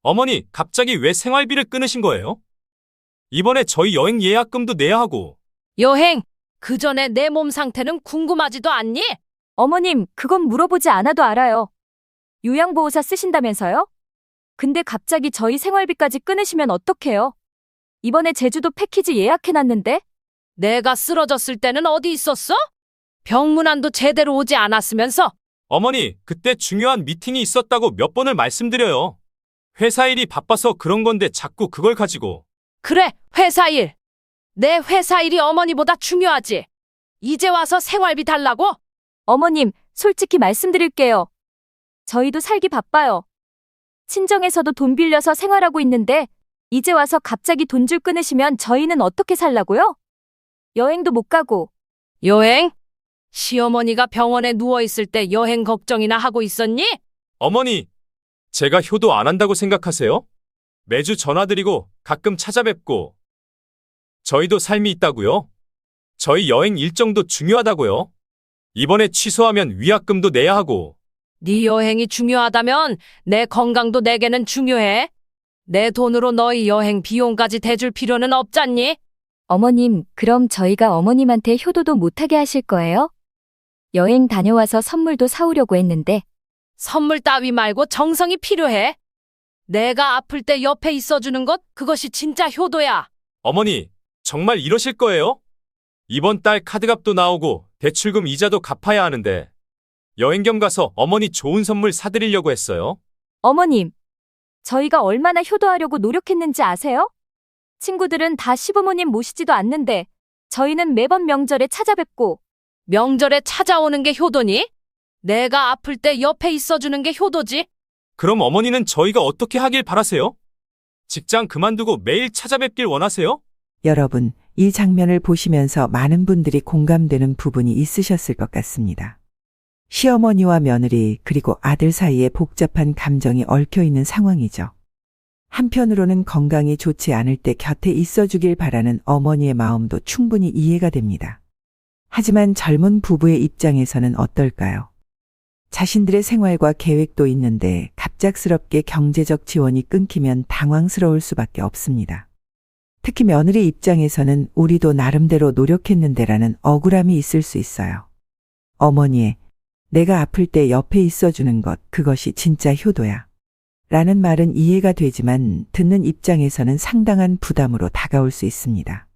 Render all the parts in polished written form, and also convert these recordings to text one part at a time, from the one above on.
어머니, 갑자기 왜 생활비를 끊으신 거예요? 이번에 저희 여행 예약금도 내야 하고. 여행, 그 전에 내 몸 상태는 궁금하지도 않니? 어머님, 그건 물어보지 않아도 알아요. 요양보호사 쓰신다면서요? 근데 갑자기 저희 생활비까지 끊으시면 어떡해요? 이번에 제주도 패키지 예약해놨는데? 내가 쓰러졌을 때는 어디 있었어? 병문안도 제대로 오지 않았으면서. 어머니, 그때 중요한 미팅이 있었다고 몇 번을 말씀드려요. 회사 일이 바빠서 그런 건데 자꾸 그걸 가지고. 그래, 회사 일. 내 회사 일이 어머니보다 중요하지. 이제 와서 생활비 달라고? 어머님, 솔직히 말씀드릴게요. 저희도 살기 바빠요. 친정에서도 돈 빌려서 생활하고 있는데 이제 와서 갑자기 돈줄 끊으시면 저희는 어떻게 살라고요? 여행도 못 가고. 여행? 시어머니가 병원에 누워있을 때 여행 걱정이나 하고 있었니? 어머니, 제가 효도 안 한다고 생각하세요? 매주 전화드리고 가끔 찾아뵙고. 저희도 삶이 있다고요? 저희 여행 일정도 중요하다고요? 이번에 취소하면 위약금도 내야 하고. 네 여행이 중요하다면 내 건강도 내게는 중요해. 내 돈으로 너희 여행 비용까지 대줄 필요는 없잖니? 어머님, 그럼 저희가 어머님한테 효도도 못하게 하실 거예요? 여행 다녀와서 선물도 사오려고 했는데. 선물 따위 말고 정성이 필요해. 내가 아플 때 옆에 있어주는 것, 그것이 진짜 효도야. 어머니, 정말 이러실 거예요? 이번 달 카드값도 나오고 대출금 이자도 갚아야 하는데 여행 겸 가서 어머니 좋은 선물 사드리려고 했어요. 어머님, 저희가 얼마나 효도하려고 노력했는지 아세요? 친구들은 다 시부모님 모시지도 않는데 저희는 매번 명절에 찾아뵙고. 명절에 찾아오는 게 효도니? 내가 아플 때 옆에 있어주는 게 효도지. 그럼 어머니는 저희가 어떻게 하길 바라세요? 직장 그만두고 매일 찾아뵙길 원하세요? 여러분, 이 장면을 보시면서 많은 분들이 공감되는 부분이 있으셨을 것 같습니다. 시어머니와 며느리 그리고 아들 사이에 복잡한 감정이 얽혀 있는 상황이죠. 한편으로는 건강이 좋지 않을 때 곁에 있어주길 바라는 어머니의 마음도 충분히 이해가 됩니다. 하지만 젊은 부부의 입장에서는 어떨까요? 자신들의 생활과 계획도 있는데 갑작스럽게 경제적 지원이 끊기면 당황스러울 수밖에 없습니다. 특히 며느리 입장에서는 우리도 나름대로 노력했는데라는 억울함이 있을 수 있어요. 어머니의 내가 아플 때 옆에 있어주는 것, 그것이 진짜 효도야. 라는 말은 이해가 되지만 듣는 입장에서는 상당한 부담으로 다가올 수 있습니다.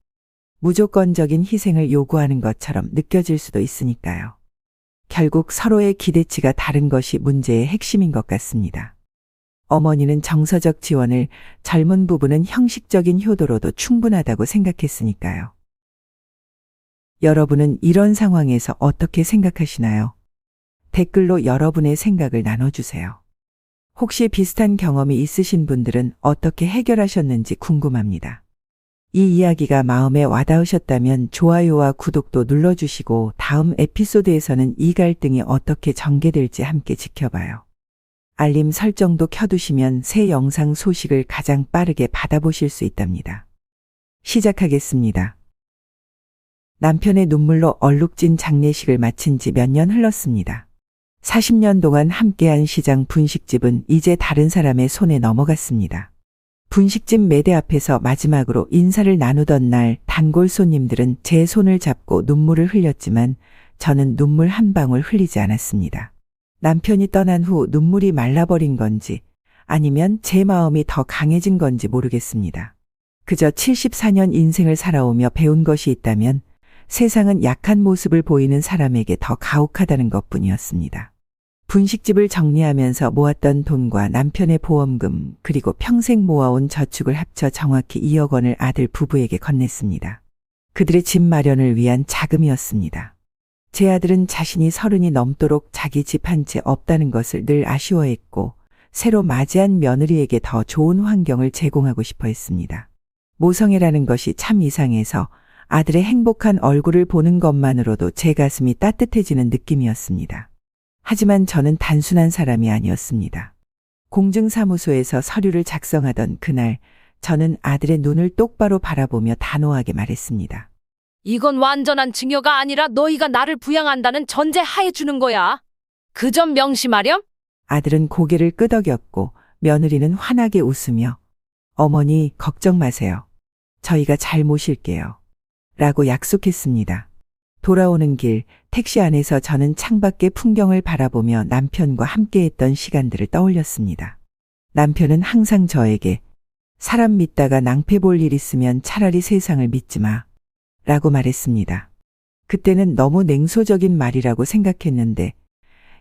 무조건적인 희생을 요구하는 것처럼 느껴질 수도 있으니까요. 결국 서로의 기대치가 다른 것이 문제의 핵심인 것 같습니다. 어머니는 정서적 지원을, 젊은 부부는 형식적인 효도로도 충분하다고 생각했으니까요. 여러분은 이런 상황에서 어떻게 생각하시나요? 댓글로 여러분의 생각을 나눠주세요. 혹시 비슷한 경험이 있으신 분들은 어떻게 해결하셨는지 궁금합니다. 이 이야기가 마음에 와닿으셨다면 좋아요와 구독도 눌러주시고 다음 에피소드에서는 이 갈등이 어떻게 전개될지 함께 지켜봐요. 알림 설정도 켜두시면 새 영상 소식을 가장 빠르게 받아보실 수 있답니다. 시작하겠습니다. 남편의 눈물로 얼룩진 장례식을 마친 지 몇 년 흘렀습니다. 40년 동안 함께한 시장 분식집은 이제 다른 사람의 손에 넘어갔습니다. 분식집 매대 앞에서 마지막으로 인사를 나누던 날 단골 손님들은 제 손을 잡고 눈물을 흘렸지만 저는 눈물 한 방울 흘리지 않았습니다. 남편이 떠난 후 눈물이 말라버린 건지 아니면 제 마음이 더 강해진 건지 모르겠습니다. 그저 74년 인생을 살아오며 배운 것이 있다면 세상은 약한 모습을 보이는 사람에게 더 가혹하다는 것뿐이었습니다. 분식집을 정리하면서 모았던 돈과 남편의 보험금 그리고 평생 모아온 저축을 합쳐 정확히 2억 원을 아들 부부에게 건넸습니다. 그들의 집 마련을 위한 자금이었습니다. 제 아들은 자신이 30이 넘도록 자기 집 한 채 없다는 것을 늘 아쉬워했고 새로 맞이한 며느리에게 더 좋은 환경을 제공하고 싶어 했습니다. 모성애라는 것이 참 이상해서 아들의 행복한 얼굴을 보는 것만으로도 제 가슴이 따뜻해지는 느낌이었습니다. 하지만 저는 단순한 사람이 아니었습니다. 공증사무소에서 서류를 작성하던 그날, 저는 아들의 눈을 똑바로 바라보며 단호하게 말했습니다. 이건 완전한 증여가 아니라 너희가 나를 부양한다는 전제 하에 주는 거야. 그 점 명심하렴? 아들은 고개를 끄덕였고 며느리는 환하게 웃으며 어머니 걱정 마세요. 저희가 잘 모실게요. 라고 약속했습니다. 돌아오는 길 택시 안에서 저는 창밖의 풍경을 바라보며 남편과 함께했던 시간들을 떠올렸습니다. 남편은 항상 저에게 사람 믿다가 낭패 볼 일 있으면 차라리 세상을 믿지 마. 라고 말했습니다. 그때는 너무 냉소적인 말이라고 생각했는데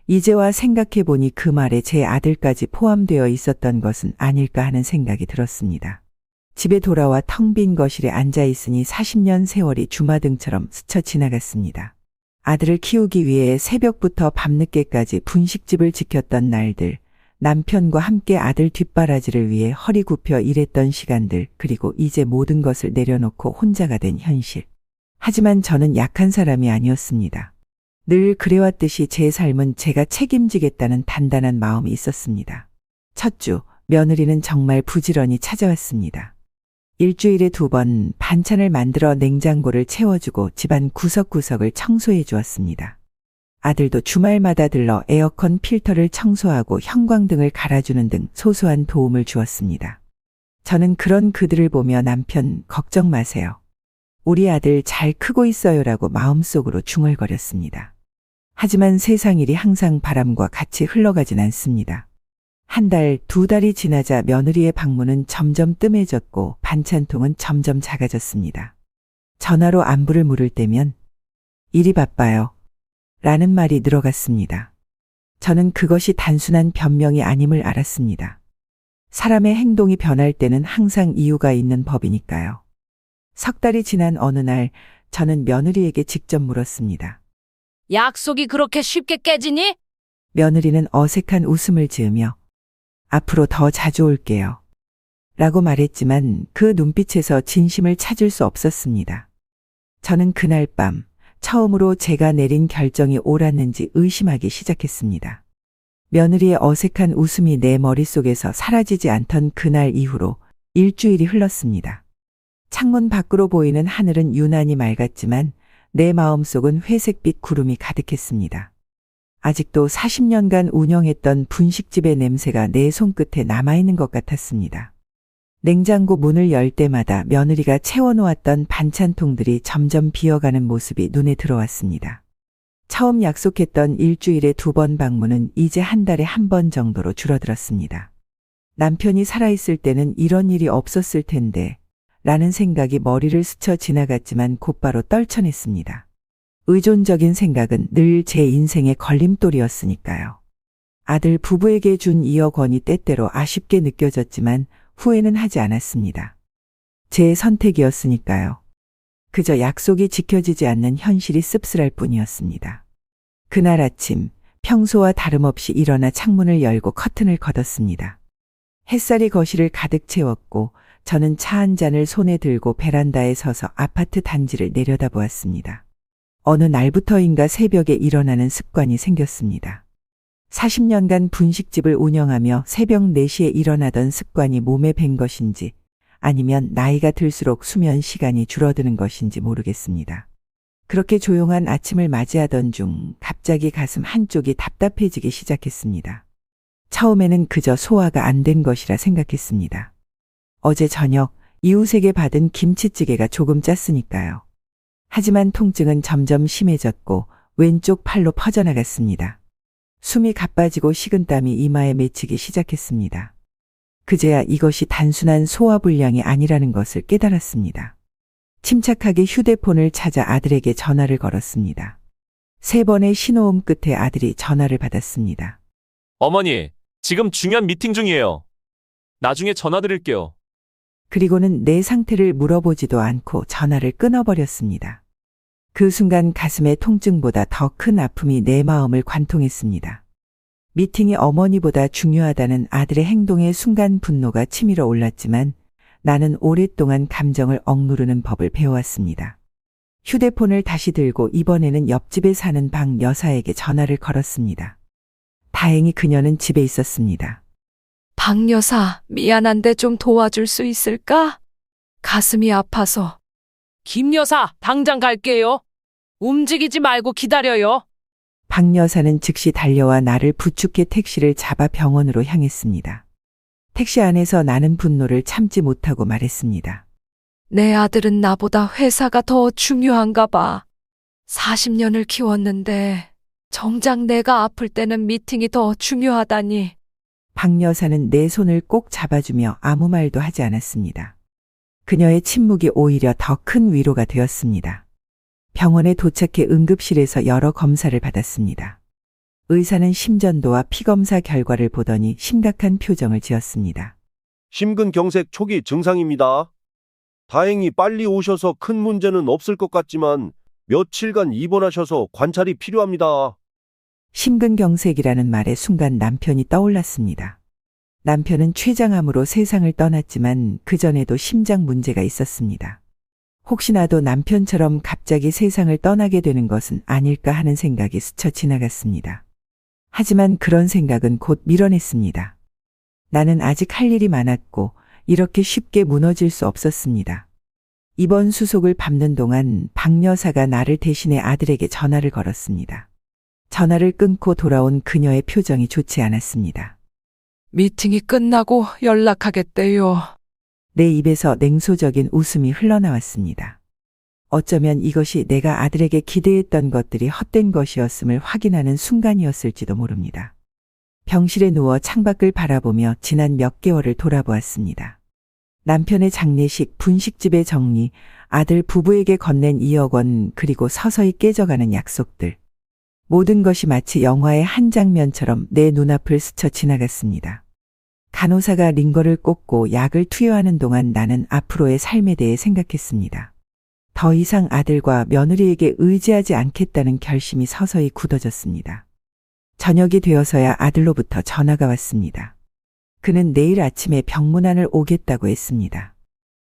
이제와 생각해보니 그 말에 제 아들까지 포함되어 있었던 것은 아닐까 하는 생각이 들었습니다. 집에 돌아와 텅 빈 거실에 앉아 있으니 40년 세월이 주마등처럼 스쳐 지나갔습니다. 아들을 키우기 위해 새벽부터 밤늦게까지 분식집을 지켰던 날들, 남편과 함께 아들 뒷바라지를 위해 허리 굽혀 일했던 시간들, 그리고 이제 모든 것을 내려놓고 혼자가 된 현실. 하지만 저는 약한 사람이 아니었습니다. 늘 그래왔듯이 제 삶은 제가 책임지겠다는 단단한 마음이 있었습니다. 첫 주, 며느리는 정말 부지런히 찾아왔습니다. 일주일에 2번 반찬을 만들어 냉장고를 채워주고 집안 구석구석을 청소해 주었습니다. 아들도 주말마다 들러 에어컨 필터를 청소하고 형광등을 갈아주는 등 소소한 도움을 주었습니다. 저는 그런 그들을 보며 남편 걱정 마세요. 우리 아들 잘 크고 있어요라고 마음속으로 중얼거렸습니다. 하지만 세상 일이 항상 바람과 같이 흘러가진 않습니다. 한 달, 2달이 지나자 며느리의 방문은 점점 뜸해졌고 반찬통은 점점 작아졌습니다. 전화로 안부를 물을 때면 일이 바빠요. 라는 말이 늘어갔습니다. 저는 그것이 단순한 변명이 아님을 알았습니다. 사람의 행동이 변할 때는 항상 이유가 있는 법이니까요. 석 달이 지난 어느 날 저는 며느리에게 직접 물었습니다. 약속이 그렇게 쉽게 깨지니? 며느리는 어색한 웃음을 지으며 앞으로 더 자주 올게요. 라고 말했지만 그 눈빛에서 진심을 찾을 수 없었습니다. 저는 그날 밤 처음으로 제가 내린 결정이 옳았는지 의심하기 시작했습니다. 며느리의 어색한 웃음이 내 머릿속에서 사라지지 않던 그날 이후로 일주일이 흘렀습니다. 창문 밖으로 보이는 하늘은 유난히 맑았지만 내 마음속은 회색빛 구름이 가득했습니다. 아직도 40년간 운영했던 분식집의 냄새가 내 손끝에 남아있는 것 같았습니다. 냉장고 문을 열 때마다 며느리가 채워놓았던 반찬통들이 점점 비어가는 모습이 눈에 들어왔습니다. 처음 약속했던 일주일에 2번 방문은 이제 한 달에 1번 정도로 줄어들었습니다. 남편이 살아있을 때는 이런 일이 없었을 텐데 라는 생각이 머리를 스쳐 지나갔지만 곧바로 떨쳐냈습니다. 의존적인 생각은 늘 제 인생의 걸림돌이었으니까요. 아들 부부에게 준 2억 원이 때때로 아쉽게 느껴졌지만 후회는 하지 않았습니다. 제 선택이었으니까요. 그저 약속이 지켜지지 않는 현실이 씁쓸할 뿐이었습니다. 그날 아침 평소와 다름없이 일어나 창문을 열고 커튼을 걷었습니다. 햇살이 거실을 가득 채웠고 저는 차 한 잔을 손에 들고 베란다에 서서 아파트 단지를 내려다보았습니다. 어느 날부터인가 새벽에 일어나는 습관이 생겼습니다. 40년간 분식집을 운영하며 새벽 4시에 일어나던 습관이 몸에 밴 것인지 아니면 나이가 들수록 수면 시간이 줄어드는 것인지 모르겠습니다. 그렇게 조용한 아침을 맞이하던 중 갑자기 가슴 한쪽이 답답해지기 시작했습니다. 처음에는 그저 소화가 안 된 것이라 생각했습니다. 어제 저녁 이웃에게 받은 김치찌개가 조금 짰으니까요. 하지만 통증은 점점 심해졌고 왼쪽 팔로 퍼져나갔습니다. 숨이 가빠지고 식은땀이 이마에 맺히기 시작했습니다. 그제야 이것이 단순한 소화불량이 아니라는 것을 깨달았습니다. 침착하게 휴대폰을 찾아 아들에게 전화를 걸었습니다. 3번의 신호음 끝에 아들이 전화를 받았습니다. 어머니, 지금 중요한 미팅 중이에요. 나중에 전화 드릴게요. 그리고는 내 상태를 물어보지도 않고 전화를 끊어버렸습니다. 그 순간 가슴의 통증보다 더 큰 아픔이 내 마음을 관통했습니다. 미팅이 어머니보다 중요하다는 아들의 행동에 순간 분노가 치밀어 올랐지만 나는 오랫동안 감정을 억누르는 법을 배워왔습니다. 휴대폰을 다시 들고 이번에는 옆집에 사는 박 여사에게 전화를 걸었습니다. 다행히 그녀는 집에 있었습니다. 박 여사, 미안한데 좀 도와줄 수 있을까? 가슴이 아파서. 김 여사, 당장 갈게요. 움직이지 말고 기다려요. 박 여사는 즉시 달려와 나를 부축해 택시를 잡아 병원으로 향했습니다. 택시 안에서 나는 분노를 참지 못하고 말했습니다. 내 아들은 나보다 회사가 더 중요한가 봐. 40년을 키웠는데 정작 내가 아플 때는 미팅이 더 중요하다니. 박 여사는 내 손을 꼭 잡아주며 아무 말도 하지 않았습니다. 그녀의 침묵이 오히려 더 큰 위로가 되었습니다. 병원에 도착해 응급실에서 여러 검사를 받았습니다. 의사는 심전도와 피검사 결과를 보더니 심각한 표정을 지었습니다. 심근경색 초기 증상입니다. 다행히 빨리 오셔서 큰 문제는 없을 것 같지만 며칠간 입원하셔서 관찰이 필요합니다. 심근경색이라는 말에 순간 남편이 떠올랐습니다. 남편은 췌장암으로 세상을 떠났지만 그전에도 심장 문제가 있었습니다. 혹시나도 남편처럼 갑자기 세상을 떠나게 되는 것은 아닐까 하는 생각이 스쳐 지나갔습니다. 하지만 그런 생각은 곧 밀어냈습니다. 나는 아직 할 일이 많았고 이렇게 쉽게 무너질 수 없었습니다. 이번 수속을 밟는 동안 박 여사가 나를 대신해 아들에게 전화를 걸었습니다. 전화를 끊고 돌아온 그녀의 표정이 좋지 않았습니다. 미팅이 끝나고 연락하겠대요. 내 입에서 냉소적인 웃음이 흘러나왔습니다. 어쩌면 이것이 내가 아들에게 기대했던 것들이 헛된 것이었음을 확인하는 순간이었을지도 모릅니다. 병실에 누워 창밖을 바라보며 지난 몇 개월을 돌아보았습니다. 남편의 장례식, 분식집의 정리, 아들 부부에게 건넨 2억 원, 그리고 서서히 깨져가는 약속들. 모든 것이 마치 영화의 한 장면처럼 내 눈앞을 스쳐 지나갔습니다. 간호사가 링거를 꽂고 약을 투여하는 동안 나는 앞으로의 삶에 대해 생각했습니다. 더 이상 아들과 며느리에게 의지하지 않겠다는 결심이 서서히 굳어졌습니다. 저녁이 되어서야 아들로부터 전화가 왔습니다. 그는 내일 아침에 병문안을 오겠다고 했습니다.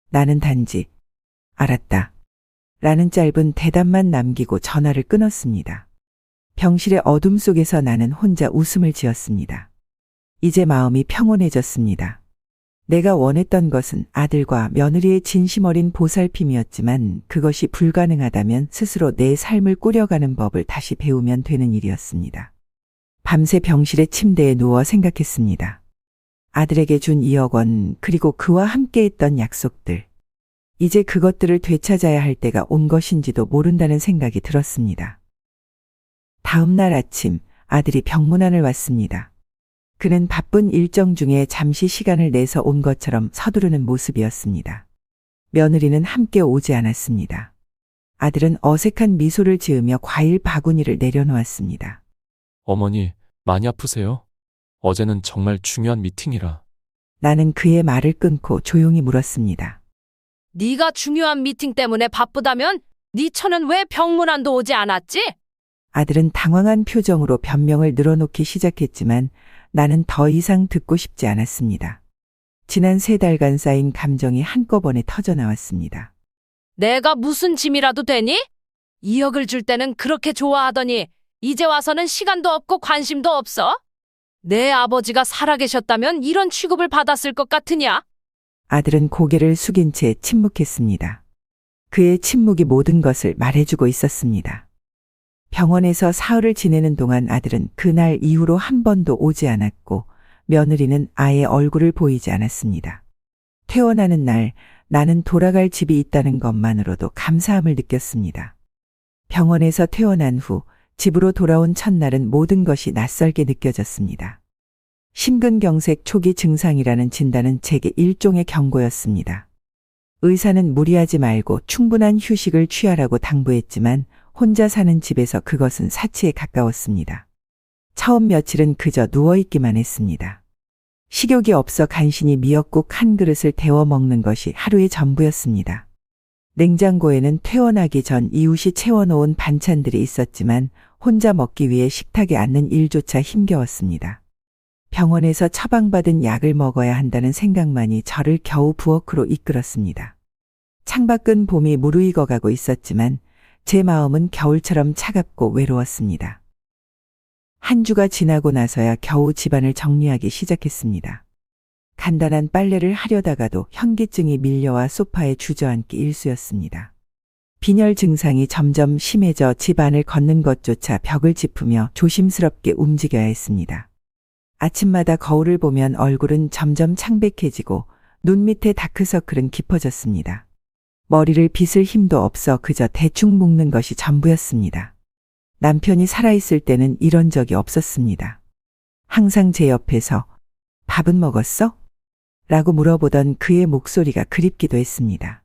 나는 단지 알았다 라는 짧은 대답만 남기고 전화를 끊었습니다. 병실의 어둠 속에서 나는 혼자 웃음을 지었습니다. 이제 마음이 평온해졌습니다. 내가 원했던 것은 아들과 며느리의 진심 어린 보살핌이었지만 그것이 불가능하다면 스스로 내 삶을 꾸려가는 법을 다시 배우면 되는 일이었습니다. 밤새 병실의 침대에 누워 생각했습니다. 아들에게 준 2억 원, 그리고 그와 함께했던 약속들. 이제 그것들을 되찾아야 할 때가 온 것인지도 모른다는 생각이 들었습니다. 다음 날 아침 아들이 병문안을 왔습니다. 그는 바쁜 일정 중에 잠시 시간을 내서 온 것처럼 서두르는 모습이었습니다. 며느리는 함께 오지 않았습니다. 아들은 어색한 미소를 지으며 과일 바구니를 내려놓았습니다. 어머니, 많이 아프세요? 어제는 정말 중요한 미팅이라. 나는 그의 말을 끊고 조용히 물었습니다. 네가 중요한 미팅 때문에 바쁘다면 네 처는 왜 병문안도 오지 않았지? 아들은 당황한 표정으로 변명을 늘어놓기 시작했지만 나는 더 이상 듣고 싶지 않았습니다. 지난 3달간 쌓인 감정이 한꺼번에 터져나왔습니다. 내가 무슨 짐이라도 되니? 2억을 줄 때는 그렇게 좋아하더니 이제 와서는 시간도 없고 관심도 없어? 내 아버지가 살아계셨다면 이런 취급을 받았을 것 같으냐? 아들은 고개를 숙인 채 침묵했습니다. 그의 침묵이 모든 것을 말해주고 있었습니다. 병원에서 사흘을 지내는 동안 아들은 그날 이후로 한 번도 오지 않았고 며느리는 아예 얼굴을 보이지 않았습니다. 퇴원하는 날 나는 돌아갈 집이 있다는 것만으로도 감사함을 느꼈습니다. 병원에서 퇴원한 후 집으로 돌아온 첫날은 모든 것이 낯설게 느껴졌습니다. 심근경색 초기 증상이라는 진단은 제게 일종의 경고였습니다. 의사는 무리하지 말고 충분한 휴식을 취하라고 당부했지만 혼자 사는 집에서 그것은 사치에 가까웠습니다. 처음 며칠은 그저 누워있기만 했습니다. 식욕이 없어 간신히 미역국 한 그릇을 데워 먹는 것이 하루의 전부였습니다. 냉장고에는 퇴원하기 전 이웃이 채워놓은 반찬들이 있었지만 혼자 먹기 위해 식탁에 앉는 일조차 힘겨웠습니다. 병원에서 처방받은 약을 먹어야 한다는 생각만이 저를 겨우 부엌으로 이끌었습니다. 창밖은 봄이 무르익어가고 있었지만 제 마음은 겨울처럼 차갑고 외로웠습니다. 한 주가 지나고 나서야 겨우 집안을 정리하기 시작했습니다. 간단한 빨래를 하려다가도 현기증이 밀려와 소파에 주저앉기 일쑤였습니다. 빈혈 증상이 점점 심해져 집안을 걷는 것조차 벽을 짚으며 조심스럽게 움직여야 했습니다. 아침마다 거울을 보면 얼굴은 점점 창백해지고 눈 밑에 다크서클은 깊어졌습니다. 머리를 빗을 힘도 없어 그저 대충 묶는 것이 전부였습니다. 남편이 살아있을 때는 이런 적이 없었습니다. 항상 제 옆에서 밥은 먹었어? 라고 물어보던 그의 목소리가 그립기도 했습니다.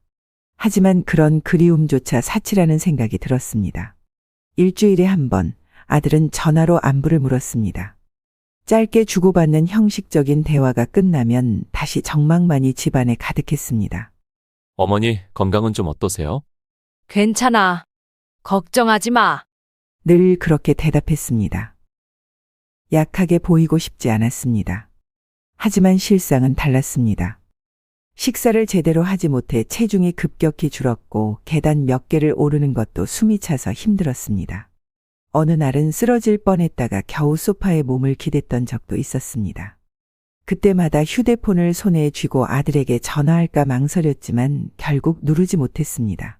하지만 그런 그리움조차 사치라는 생각이 들었습니다. 일주일에 한 번 아들은 전화로 안부를 물었습니다. 짧게 주고받는 형식적인 대화가 끝나면 다시 정막만이 집안에 가득했습니다. 어머니, 건강은 좀 어떠세요? 괜찮아. 걱정하지 마. 늘 그렇게 대답했습니다. 약하게 보이고 싶지 않았습니다. 하지만 실상은 달랐습니다. 식사를 제대로 하지 못해 체중이 급격히 줄었고 계단 몇 개를 오르는 것도 숨이 차서 힘들었습니다. 어느 날은 쓰러질 뻔했다가 겨우 소파에 몸을 기댔던 적도 있었습니다. 그때마다 휴대폰을 손에 쥐고 아들에게 전화할까 망설였지만 결국 누르지 못했습니다.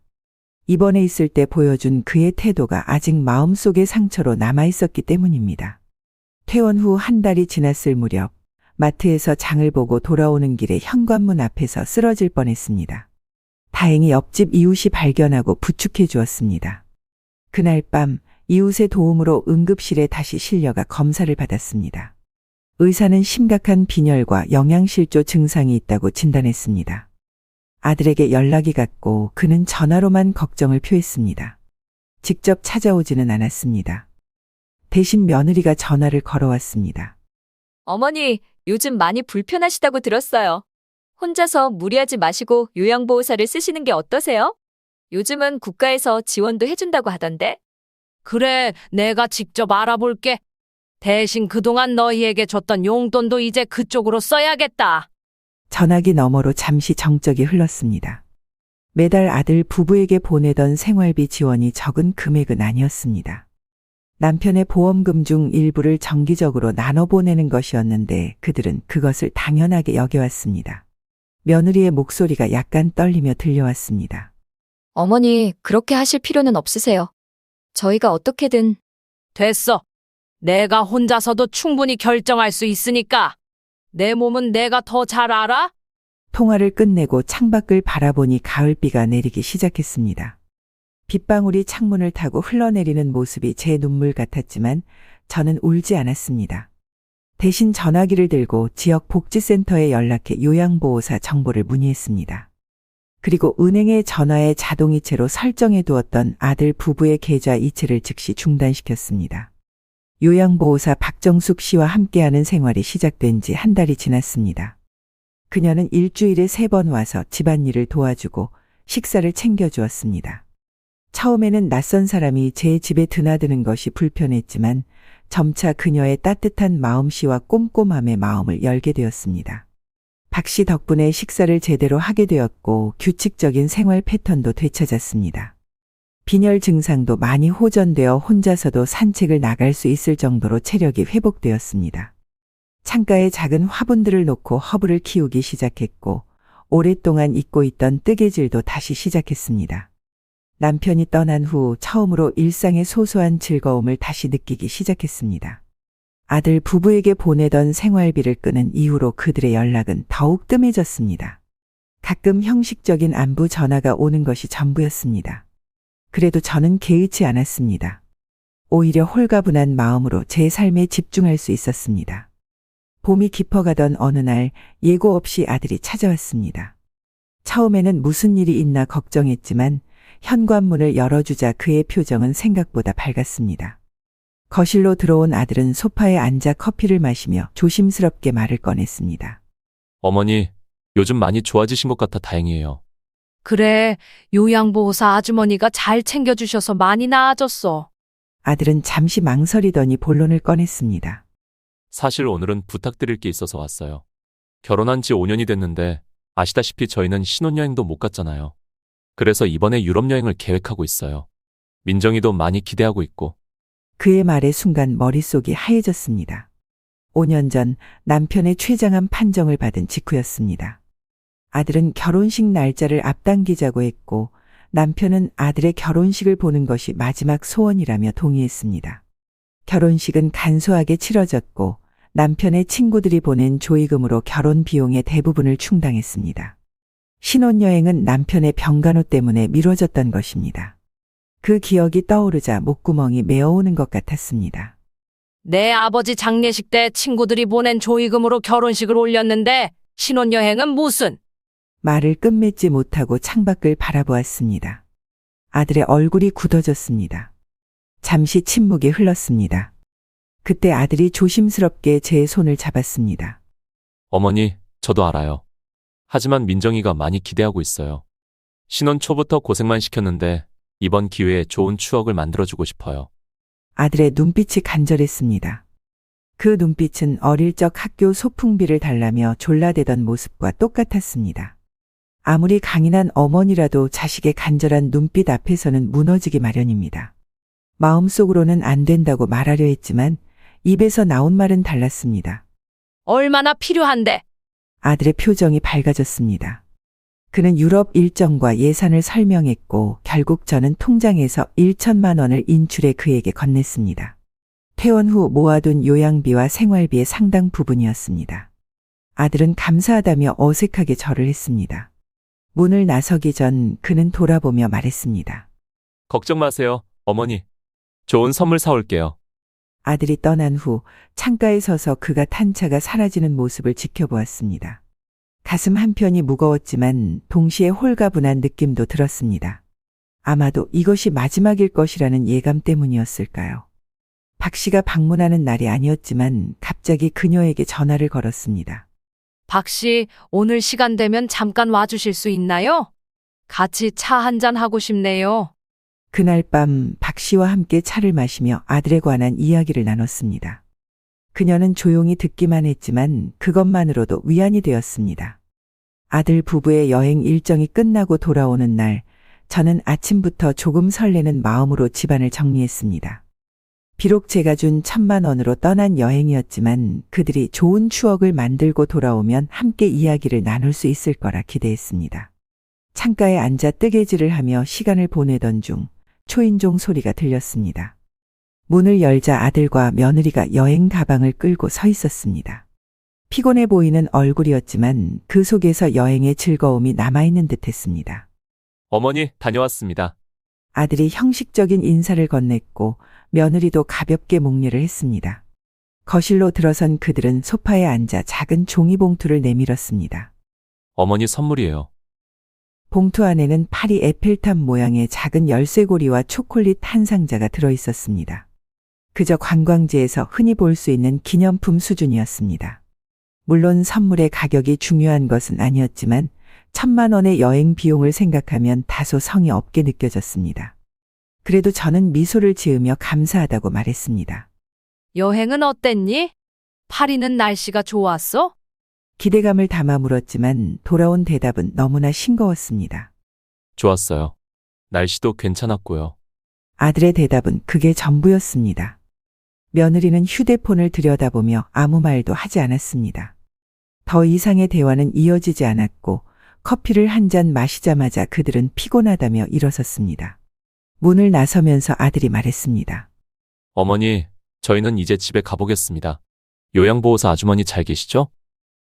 입원해 있을 때 보여준 그의 태도가 아직 마음속의 상처로 남아있었기 때문입니다. 퇴원 후 한 달이 지났을 무렵 마트에서 장을 보고 돌아오는 길에 현관문 앞에서 쓰러질 뻔했습니다. 다행히 옆집 이웃이 발견하고 부축해 주었습니다. 그날 밤 이웃의 도움으로 응급실에 다시 실려가 검사를 받았습니다. 의사는 심각한 빈혈과 영양실조 증상이 있다고 진단했습니다. 아들에게 연락이 갔고 그는 전화로만 걱정을 표했습니다. 직접 찾아오지는 않았습니다. 대신 며느리가 전화를 걸어왔습니다. 어머니, 요즘 많이 불편하시다고 들었어요. 혼자서 무리하지 마시고 요양보호사를 쓰시는 게 어떠세요? 요즘은 국가에서 지원도 해준다고 하던데. 그래, 내가 직접 알아볼게. 대신 그동안 너희에게 줬던 용돈도 이제 그쪽으로 써야겠다. 전화기 너머로 잠시 정적이 흘렀습니다. 매달 아들 부부에게 보내던 생활비 지원이 적은 금액은 아니었습니다. 남편의 보험금 중 일부를 정기적으로 나눠 보내는 것이었는데 그들은 그것을 당연하게 여겨왔습니다. 며느리의 목소리가 약간 떨리며 들려왔습니다. 어머니, 그렇게 하실 필요는 없으세요. 저희가 어떻게든. 됐어. 내가 혼자서도 충분히 결정할 수 있으니까. 내 몸은 내가 더 잘 알아? 통화를 끝내고 창밖을 바라보니 가을비가 내리기 시작했습니다. 빗방울이 창문을 타고 흘러내리는 모습이 제 눈물 같았지만 저는 울지 않았습니다. 대신 전화기를 들고 지역 복지센터에 연락해 요양보호사 정보를 문의했습니다. 그리고 은행의 전화에 자동이체로 설정해 두었던 아들 부부의 계좌 이체를 즉시 중단시켰습니다. 요양보호사 박정숙 씨와 함께하는 생활이 시작된 지 한 달이 지났습니다. 그녀는 일주일에 3번 와서 집안일을 도와주고 식사를 챙겨주었습니다. 처음에는 낯선 사람이 제 집에 드나드는 것이 불편했지만 점차 그녀의 따뜻한 마음씨와 꼼꼼함에 마음을 열게 되었습니다. 박 씨 덕분에 식사를 제대로 하게 되었고 규칙적인 생활 패턴도 되찾았습니다. 빈혈 증상도 많이 호전되어 혼자서도 산책을 나갈 수 있을 정도로 체력이 회복되었습니다. 창가에 작은 화분들을 놓고 허브를 키우기 시작했고 오랫동안 잊고 있던 뜨개질도 다시 시작했습니다. 남편이 떠난 후 처음으로 일상의 소소한 즐거움을 다시 느끼기 시작했습니다. 아들 부부에게 보내던 생활비를 끊은 이후로 그들의 연락은 더욱 뜸해졌습니다. 가끔 형식적인 안부 전화가 오는 것이 전부였습니다. 그래도 저는 개의치 않았습니다. 오히려 홀가분한 마음으로 제 삶에 집중할 수 있었습니다. 봄이 깊어가던 어느 날 예고 없이 아들이 찾아왔습니다. 처음에는 무슨 일이 있나 걱정했지만 현관문을 열어주자 그의 표정은 생각보다 밝았습니다. 거실로 들어온 아들은 소파에 앉아 커피를 마시며 조심스럽게 말을 꺼냈습니다. 어머니, 요즘 많이 좋아지신 것 같아 다행이에요. 그래, 요양보호사 아주머니가 잘 챙겨주셔서 많이 나아졌어. 아들은 잠시 망설이더니 본론을 꺼냈습니다. 사실 오늘은 부탁드릴 게 있어서 왔어요. 결혼한 지 5년이 됐는데 아시다시피 저희는 신혼여행도 못 갔잖아요. 그래서 이번에 유럽 여행을 계획하고 있어요. 민정이도 많이 기대하고 있고. 그의 말에 순간 머릿속이 하얘졌습니다. 5년 전 남편의 최장암 판정을 받은 직후였습니다. 아들은 결혼식 날짜를 앞당기자고 했고 남편은 아들의 결혼식을 보는 것이 마지막 소원이라며 동의했습니다. 결혼식은 간소하게 치러졌고 남편의 친구들이 보낸 조의금으로 결혼 비용의 대부분을 충당했습니다. 신혼여행은 남편의 병간호 때문에 미뤄졌던 것입니다. 그 기억이 떠오르자 목구멍이 메어오는 것 같았습니다. 내 아버지 장례식 때 친구들이 보낸 조의금으로 결혼식을 올렸는데 신혼여행은 무슨? 말을 끝맺지 못하고 창밖을 바라보았습니다. 아들의 얼굴이 굳어졌습니다. 잠시 침묵이 흘렀습니다. 그때 아들이 조심스럽게 제 손을 잡았습니다. 어머니, 저도 알아요. 하지만 민정이가 많이 기대하고 있어요. 신혼 초부터 고생만 시켰는데 이번 기회에 좋은 추억을 만들어주고 싶어요. 아들의 눈빛이 간절했습니다. 그 눈빛은 어릴 적 학교 소풍비를 달라며 졸라대던 모습과 똑같았습니다. 아무리 강인한 어머니라도 자식의 간절한 눈빛 앞에서는 무너지기 마련입니다. 마음속으로는 안 된다고 말하려 했지만 입에서 나온 말은 달랐습니다. 얼마나 필요한데? 아들의 표정이 밝아졌습니다. 그는 유럽 일정과 예산을 설명했고 결국 저는 통장에서 1천만 원을 인출해 그에게 건넸습니다. 퇴원 후 모아둔 요양비와 생활비의 상당 부분이었습니다. 아들은 감사하다며 어색하게 절을 했습니다. 문을 나서기 전 그는 돌아보며 말했습니다. 걱정 마세요, 어머니. 좋은 선물 사올게요. 아들이 떠난 후 창가에 서서 그가 탄 차가 사라지는 모습을 지켜보았습니다. 가슴 한편이 무거웠지만 동시에 홀가분한 느낌도 들었습니다. 아마도 이것이 마지막일 것이라는 예감 때문이었을까요? 박 씨가 방문하는 날이 아니었지만 갑자기 그녀에게 전화를 걸었습니다. 박 씨, 오늘 시간 되면 잠깐 와주실 수 있나요? 같이 차 한잔 하고 싶네요. 그날 밤 박 씨와 함께 차를 마시며 아들에 관한 이야기를 나눴습니다. 그녀는 조용히 듣기만 했지만 그것만으로도 위안이 되었습니다. 아들 부부의 여행 일정이 끝나고 돌아오는 날, 저는 아침부터 조금 설레는 마음으로 집안을 정리했습니다. 비록 제가 준 1,000만 원으로 떠난 여행이었지만 그들이 좋은 추억을 만들고 돌아오면 함께 이야기를 나눌 수 있을 거라 기대했습니다. 창가에 앉아 뜨개질을 하며 시간을 보내던 중 초인종 소리가 들렸습니다. 문을 열자 아들과 며느리가 여행 가방을 끌고 서 있었습니다. 피곤해 보이는 얼굴이었지만 그 속에서 여행의 즐거움이 남아있는 듯했습니다. 어머니, 다녀왔습니다. 아들이 형식적인 인사를 건넸고 며느리도 가볍게 목례를 했습니다. 거실로 들어선 그들은 소파에 앉아 작은 종이봉투를 내밀었습니다. 어머니 선물이에요. 봉투 안에는 파리 에펠탑 모양의 작은 열쇠고리와 초콜릿 한 상자가 들어있었습니다. 그저 관광지에서 흔히 볼 수 있는 기념품 수준이었습니다. 물론 선물의 가격이 중요한 것은 아니었지만 1,000만 원의 여행 비용을 생각하면 다소 성의 없게 느껴졌습니다. 그래도 저는 미소를 지으며 감사하다고 말했습니다. 여행은 어땠니? 파리는 날씨가 좋았어? 기대감을 담아 물었지만 돌아온 대답은 너무나 싱거웠습니다. 좋았어요. 날씨도 괜찮았고요. 아들의 대답은 그게 전부였습니다. 며느리는 휴대폰을 들여다보며 아무 말도 하지 않았습니다. 더 이상의 대화는 이어지지 않았고 커피를 한 잔 마시자마자 그들은 피곤하다며 일어섰습니다. 문을 나서면서 아들이 말했습니다. 어머니, 저희는 이제 집에 가보겠습니다. 요양보호사 아주머니 잘 계시죠?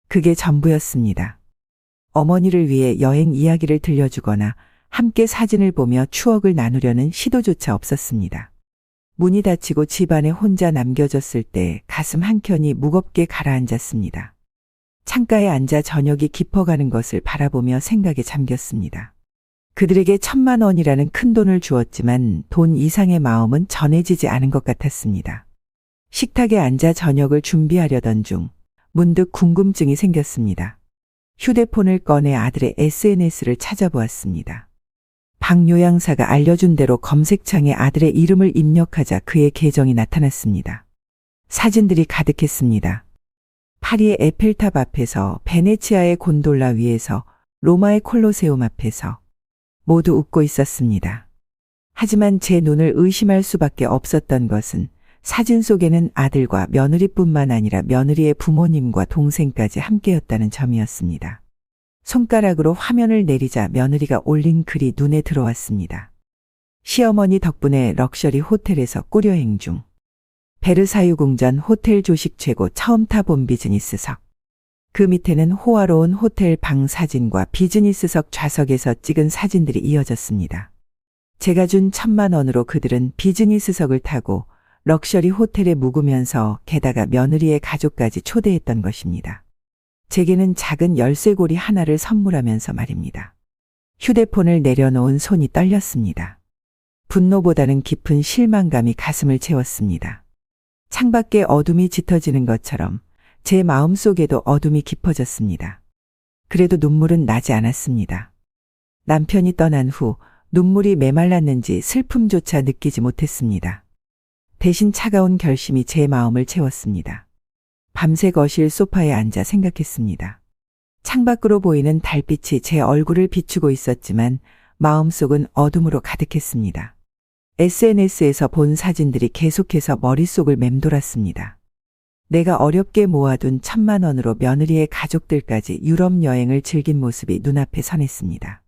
그게 전부였습니다. 어머니를 위해 여행 이야기를 들려주거나 함께 사진을 보며 추억을 나누려는 시도조차 없었습니다. 문이 닫히고 집안에 혼자 남겨졌을 때 가슴 한켠이 무겁게 가라앉았습니다. 창가에 앉아 저녁이 깊어가는 것을 바라보며 생각에 잠겼습니다. 그들에게 1,000만 원이라는 큰 돈을 주었지만 돈 이상의 마음은 전해지지 않은 것 같았습니다. 식탁에 앉아 저녁을 준비하려던 중 문득 궁금증이 생겼습니다. 휴대폰을 꺼내 아들의 SNS를 찾아보았습니다. 박 요양사가 알려준 대로 검색창에 아들의 이름을 입력하자 그의 계정이 나타났습니다. 사진들이 가득했습니다. 파리의 에펠탑 앞에서, 베네치아의 곤돌라 위에서, 로마의 콜로세움 앞에서 모두 웃고 있었습니다. 하지만 제 눈을 의심할 수밖에 없었던 것은 사진 속에는 아들과 며느리뿐만 아니라 며느리의 부모님과 동생까지 함께였다는 점이었습니다. 손가락으로 화면을 내리자 며느리가 올린 글이 눈에 들어왔습니다. 시어머니 덕분에 럭셔리 호텔에서 꾸려행 중. 베르사유 궁전 호텔 조식 최고 처음 타본 비즈니스석. 그 밑에는 호화로운 호텔 방 사진과 비즈니스석 좌석에서 찍은 사진들이 이어졌습니다. 제가 준 1,000만 원으로 그들은 비즈니스석을 타고 럭셔리 호텔에 묵으면서 게다가 며느리의 가족까지 초대했던 것입니다. 제게는 작은 열쇠고리 하나를 선물하면서 말입니다. 휴대폰을 내려놓은 손이 떨렸습니다. 분노보다는 깊은 실망감이 가슴을 채웠습니다. 창밖에 어둠이 짙어지는 것처럼 제 마음속에도 어둠이 깊어졌습니다. 그래도 눈물은 나지 않았습니다. 남편이 떠난 후 눈물이 메말랐는지 슬픔조차 느끼지 못했습니다. 대신 차가운 결심이 제 마음을 채웠습니다. 밤새 거실 소파에 앉아 생각했습니다. 창밖으로 보이는 달빛이 제 얼굴을 비추고 있었지만 마음속은 어둠으로 가득했습니다. SNS에서 본 사진들이 계속해서 머릿속을 맴돌았습니다. 내가 어렵게 모아둔 1,000만 원으로 며느리의 가족들까지 유럽 여행을 즐긴 모습이 눈앞에 선했습니다.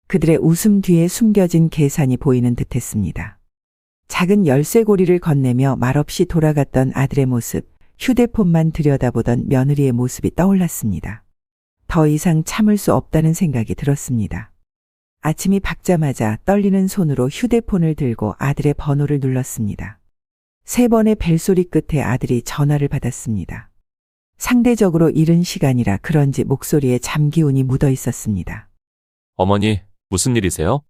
그들의 웃음 뒤에 숨겨진 계산이 보이는 듯했습니다. 작은 열쇠고리를 건네며 말없이 돌아갔던 아들의 모습, 휴대폰만 들여다보던 며느리의 모습이 떠올랐습니다. 더 이상 참을 수 없다는 생각이 들었습니다. 아침이 밝자마자 떨리는 손으로 휴대폰을 들고 아들의 번호를 눌렀습니다. 3번의 벨소리 끝에 아들이 전화를 받았습니다. 상대적으로 이른 시간이라 그런지 목소리에 잠기운이 묻어 있었습니다. 어머니, 무슨 일이세요?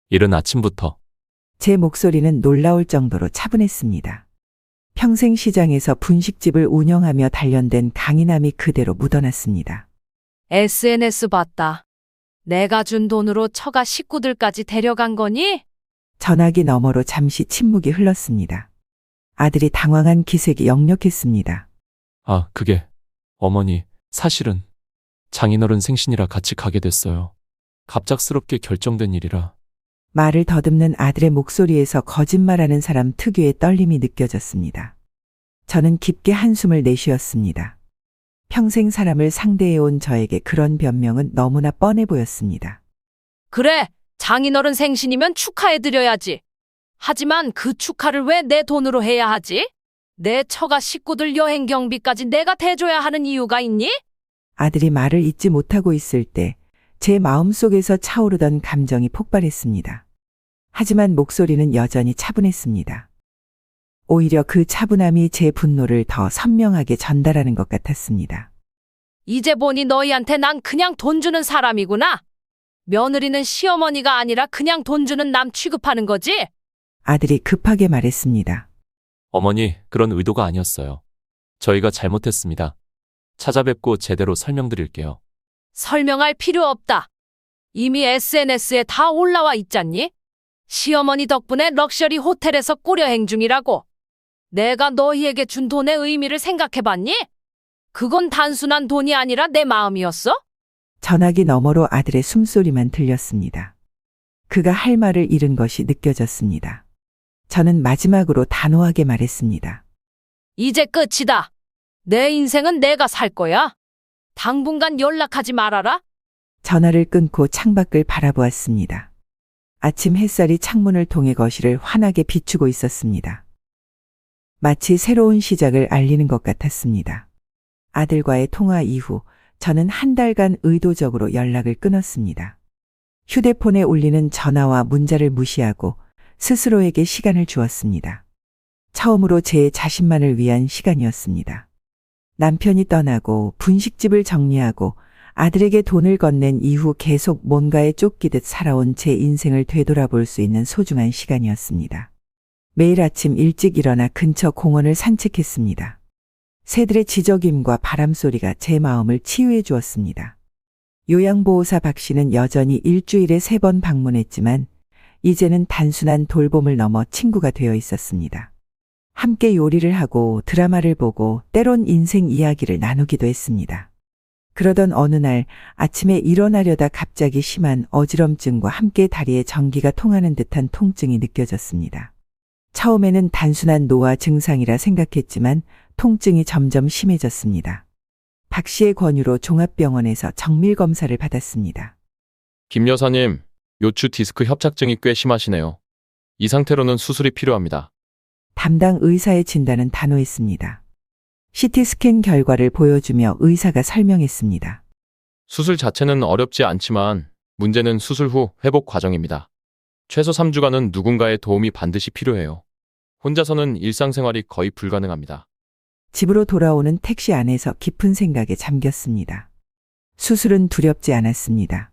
이른 아침부터. 제 목소리는 놀라울 정도로 차분했습니다. 평생 시장에서 분식집을 운영하며 단련된 강인함이 그대로 묻어났습니다. SNS 봤다. 내가 준 돈으로 처가 식구들까지 데려간 거니? 전화기 너머로 잠시 침묵이 흘렀습니다. 아들이 당황한 기색이 역력했습니다. 아, 그게, 어머니, 사실은 장인어른 생신이라 같이 가게 됐어요. 갑작스럽게 결정된 일이라. 말을 더듬는 아들의 목소리에서 거짓말하는 사람 특유의 떨림이 느껴졌습니다. 저는 깊게 한숨을 내쉬었습니다. 평생 사람을 상대해온 저에게 그런 변명은 너무나 뻔해 보였습니다. 그래, 장인어른 생신이면 축하해드려야지. 하지만 그 축하를 왜 내 돈으로 해야 하지? 내 처가 식구들 여행 경비까지 내가 대줘야 하는 이유가 있니? 아들이 말을 잇지 못하고 있을 때 제 마음속에서 차오르던 감정이 폭발했습니다. 하지만 목소리는 여전히 차분했습니다. 오히려 그 차분함이 제 분노를 더 선명하게 전달하는 것 같았습니다. 이제 보니 너희한테 난 그냥 돈 주는 사람이구나. 며느리는 시어머니가 아니라 그냥 돈 주는 남 취급하는 거지? 아들이 급하게 말했습니다. 어머니, 그런 의도가 아니었어요. 저희가 잘못했습니다. 찾아뵙고 제대로 설명드릴게요. 설명할 필요 없다. 이미 SNS에 다 올라와 있잖니? 시어머니 덕분에 럭셔리 호텔에서 꾸려행 중이라고. 내가 너희에게 준 돈의 의미를 생각해봤니? 그건 단순한 돈이 아니라 내 마음이었어? 전화기 너머로 아들의 숨소리만 들렸습니다. 그가 할 말을 잃은 것이 느껴졌습니다. 저는 마지막으로 단호하게 말했습니다. 이제 끝이다. 내 인생은 내가 살 거야. 당분간 연락하지 말아라. 전화를 끊고 창밖을 바라보았습니다. 아침 햇살이 창문을 통해 거실을 환하게 비추고 있었습니다. 마치 새로운 시작을 알리는 것 같았습니다. 아들과의 통화 이후 저는 한 달간 의도적으로 연락을 끊었습니다. 휴대폰에 울리는 전화와 문자를 무시하고 스스로에게 시간을 주었습니다. 처음으로 제 자신만을 위한 시간이었습니다. 남편이 떠나고 분식집을 정리하고 아들에게 돈을 건넨 이후 계속 뭔가에 쫓기듯 살아온 제 인생을 되돌아볼 수 있는 소중한 시간이었습니다. 매일 아침 일찍 일어나 근처 공원을 산책했습니다. 새들의 지저귐과 바람소리가 제 마음을 치유해 주었습니다. 요양보호사 박 씨는 여전히 일주일에 3번 방문했지만 이제는 단순한 돌봄을 넘어 친구가 되어 있었습니다. 함께 요리를 하고 드라마를 보고 때론 인생 이야기를 나누기도 했습니다. 그러던 어느 날 아침에 일어나려다 갑자기 심한 어지럼증과 함께 다리에 전기가 통하는 듯한 통증이 느껴졌습니다. 처음에는 단순한 노화 증상이라 생각했지만 통증이 점점 심해졌습니다. 박 씨의 권유로 종합병원에서 정밀검사를 받았습니다. 김 여사님, 요추 디스크 협착증이 꽤 심하시네요. 이 상태로는 수술이 필요합니다. 담당 의사의 진단은 단호했습니다. CT 스캔 결과를 보여주며 의사가 설명했습니다. 수술 자체는 어렵지 않지만 문제는 수술 후 회복 과정입니다. 최소 3주간은 누군가의 도움이 반드시 필요해요. 혼자서는 일상생활이 거의 불가능합니다. 집으로 돌아오는 택시 안에서 깊은 생각에 잠겼습니다. 수술은 두렵지 않았습니다.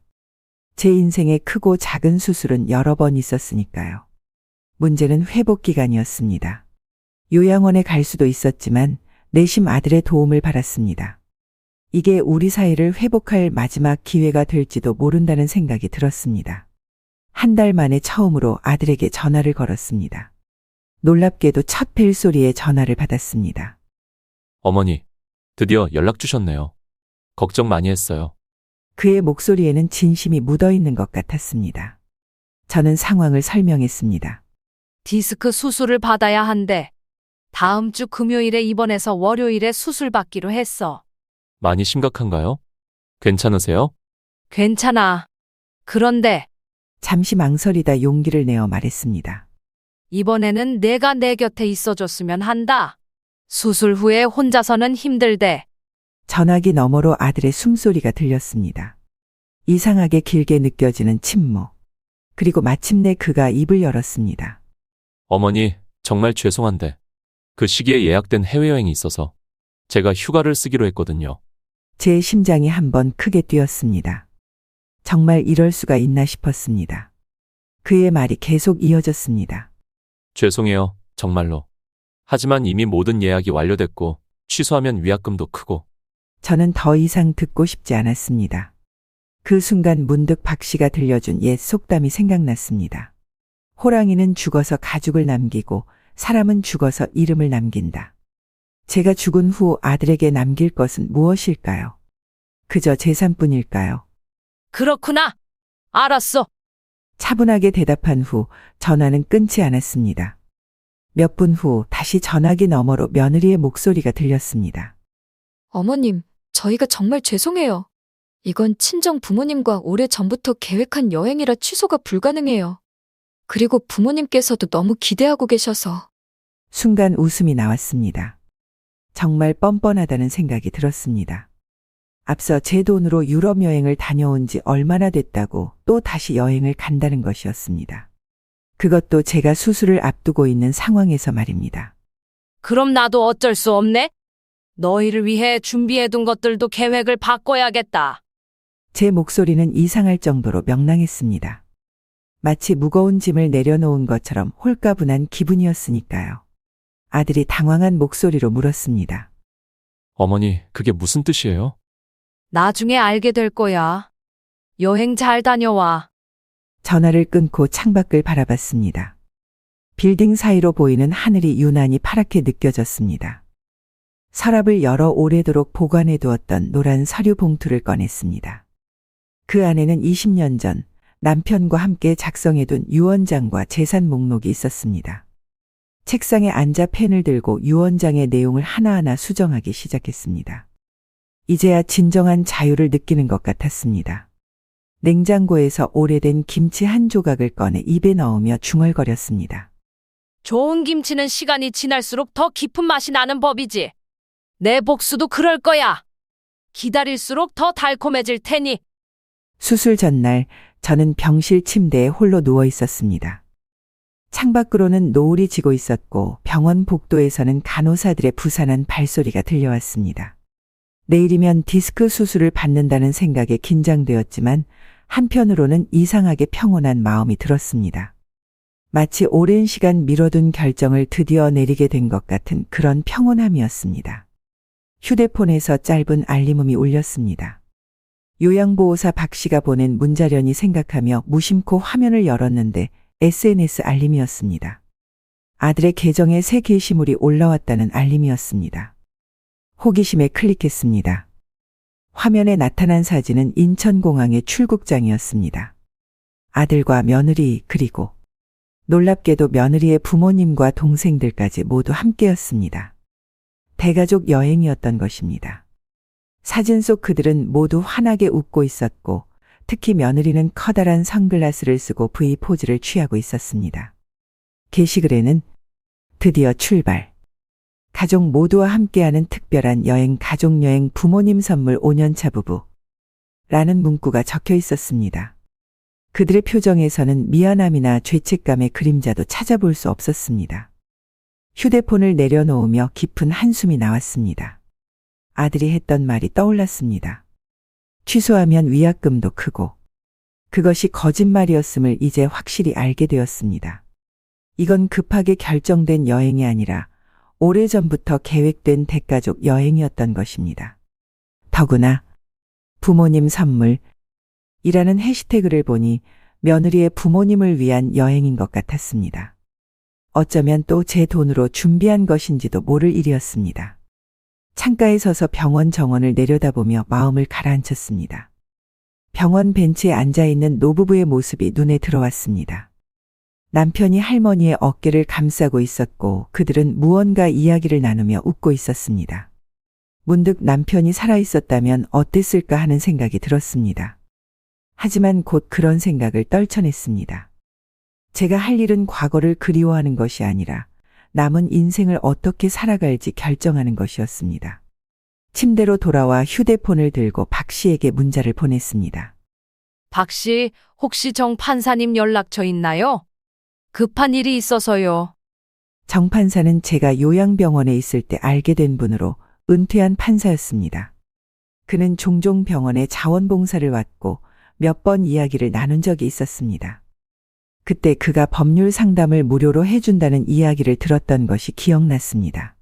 제 인생에 크고 작은 수술은 여러 번 있었으니까요. 문제는 회복 기간이었습니다. 요양원에 갈 수도 있었지만 내심 아들의 도움을 받았습니다. 이게 우리 사이를 회복할 마지막 기회가 될지도 모른다는 생각이 들었습니다. 한 달 만에 처음으로 아들에게 전화를 걸었습니다. 놀랍게도 첫 벨소리에 전화를 받았습니다. 어머니, 드디어 연락 주셨네요. 걱정 많이 했어요. 그의 목소리에는 진심이 묻어 있는 것 같았습니다. 저는 상황을 설명했습니다. 디스크 수술을 받아야 한대. 다음 주 금요일에 입원해서 월요일에 수술 받기로 했어. 많이 심각한가요? 괜찮으세요? 괜찮아. 그런데 잠시 망설이다 용기를 내어 말했습니다. 이번에는 내가 내 곁에 있어줬으면 한다. 수술 후에 혼자서는 힘들대. 전화기 너머로 아들의 숨소리가 들렸습니다. 이상하게 길게 느껴지는 침묵. 그리고 마침내 그가 입을 열었습니다. 어머니, 정말 죄송한데 그 시기에 예약된 해외여행이 있어서 제가 휴가를 쓰기로 했거든요. 제 심장이 한번 크게 뛰었습니다. 정말 이럴 수가 있나 싶었습니다. 그의 말이 계속 이어졌습니다. 죄송해요, 정말로. 하지만 이미 모든 예약이 완료됐고 취소하면 위약금도 크고. 저는 더 이상 듣고 싶지 않았습니다. 그 순간 문득 박 씨가 들려준 옛 속담이 생각났습니다. 호랑이는 죽어서 가죽을 남기고 사람은 죽어서 이름을 남긴다. 제가 죽은 후 아들에게 남길 것은 무엇일까요? 그저 재산뿐일까요? 그렇구나. 알았어. 차분하게 대답한 후 전화는 끊지 않았습니다. 몇 분 후 다시 전화기 너머로 며느리의 목소리가 들렸습니다. 어머님, 저희가 정말 죄송해요. 이건 친정 부모님과 오래전부터 계획한 여행이라 취소가 불가능해요. 그리고 부모님께서도 너무 기대하고 계셔서. 순간 웃음이 나왔습니다. 정말 뻔뻔하다는 생각이 들었습니다. 앞서 제 돈으로 유럽 여행을 다녀온 지 얼마나 됐다고 또 다시 여행을 간다는 것이었습니다. 그것도 제가 수술을 앞두고 있는 상황에서 말입니다. 그럼 나도 어쩔 수 없네. 너희를 위해 준비해둔 것들도 계획을 바꿔야겠다. 제 목소리는 이상할 정도로 명랑했습니다. 마치 무거운 짐을 내려놓은 것처럼 홀가분한 기분이었으니까요. 아들이 당황한 목소리로 물었습니다. 어머니, 그게 무슨 뜻이에요? 나중에 알게 될 거야. 여행 잘 다녀와. 전화를 끊고 창밖을 바라봤습니다. 빌딩 사이로 보이는 하늘이 유난히 파랗게 느껴졌습니다. 서랍을 열어 오래도록 보관해 두었던 노란 서류 봉투를 꺼냈습니다. 그 안에는 20년 전 남편과 함께 작성해둔 유언장과 재산 목록이 있었습니다. 책상에 앉아 펜을 들고 유언장의 내용을 하나하나 수정하기 시작했습니다. 이제야 진정한 자유를 느끼는 것 같았습니다. 냉장고에서 오래된 김치 한 조각을 꺼내 입에 넣으며 중얼거렸습니다. 좋은 김치는 시간이 지날수록 더 깊은 맛이 나는 법이지. 내 복수도 그럴 거야. 기다릴수록 더 달콤해질 테니. 수술 전날 저는 병실 침대에 홀로 누워 있었습니다. 창밖으로는 노을이 지고 있었고 병원 복도에서는 간호사들의 부산한 발소리가 들려왔습니다. 내일이면 디스크 수술을 받는다는 생각에 긴장되었지만 한편으로는 이상하게 평온한 마음이 들었습니다. 마치 오랜 시간 미뤄둔 결정을 드디어 내리게 된 것 같은 그런 평온함이었습니다. 휴대폰에서 짧은 알림음이 울렸습니다. 요양보호사 박 씨가 보낸 문자련이 생각하며 무심코 화면을 열었는데 SNS 알림이었습니다. 아들의 계정에 새 게시물이 올라왔다는 알림이었습니다. 호기심에 클릭했습니다. 화면에 나타난 사진은 인천공항의 출국장이었습니다. 아들과 며느리 그리고 놀랍게도 며느리의 부모님과 동생들까지 모두 함께였습니다. 대가족 여행이었던 것입니다. 사진 속 그들은 모두 환하게 웃고 있었고 특히 며느리는 커다란 선글라스를 쓰고 V 포즈를 취하고 있었습니다. 게시글에는 드디어 출발. 가족 모두와 함께하는 특별한 여행, 가족여행, 부모님 선물 5년차 부부. 라는 문구가 적혀 있었습니다. 그들의 표정에서는 미안함이나 죄책감의 그림자도 찾아볼 수 없었습니다. 휴대폰을 내려놓으며 깊은 한숨이 나왔습니다. 아들이 했던 말이 떠올랐습니다. 취소하면 위약금도 크고. 그것이 거짓말이었음을 이제 확실히 알게 되었습니다. 이건 급하게 결정된 여행이 아니라 오래전부터 계획된 대가족 여행이었던 것입니다. 더구나 부모님 선물이라는 해시태그를 보니 며느리의 부모님을 위한 여행인 것 같았습니다. 어쩌면 또 제 돈으로 준비한 것인지도 모를 일이었습니다. 창가에 서서 병원 정원을 내려다보며 마음을 가라앉혔습니다. 병원 벤치에 앉아있는 노부부의 모습이 눈에 들어왔습니다. 남편이 할머니의 어깨를 감싸고 있었고 그들은 무언가 이야기를 나누며 웃고 있었습니다. 문득 남편이 살아있었다면 어땠을까 하는 생각이 들었습니다. 하지만 곧 그런 생각을 떨쳐냈습니다. 제가 할 일은 과거를 그리워하는 것이 아니라 남은 인생을 어떻게 살아갈지 결정하는 것이었습니다. 침대로 돌아와 휴대폰을 들고 박 씨에게 문자를 보냈습니다. 박 씨, 혹시 정 판사님 연락처 있나요? 급한 일이 있어서요. 정 판사는 제가 요양병원에 있을 때 알게 된 분으로 은퇴한 판사였습니다. 그는 종종 병원에 자원봉사를 왔고 몇 번 이야기를 나눈 적이 있었습니다. 그때 그가 법률 상담을 무료로 해준다는 이야기를 들었던 것이 기억났습니다.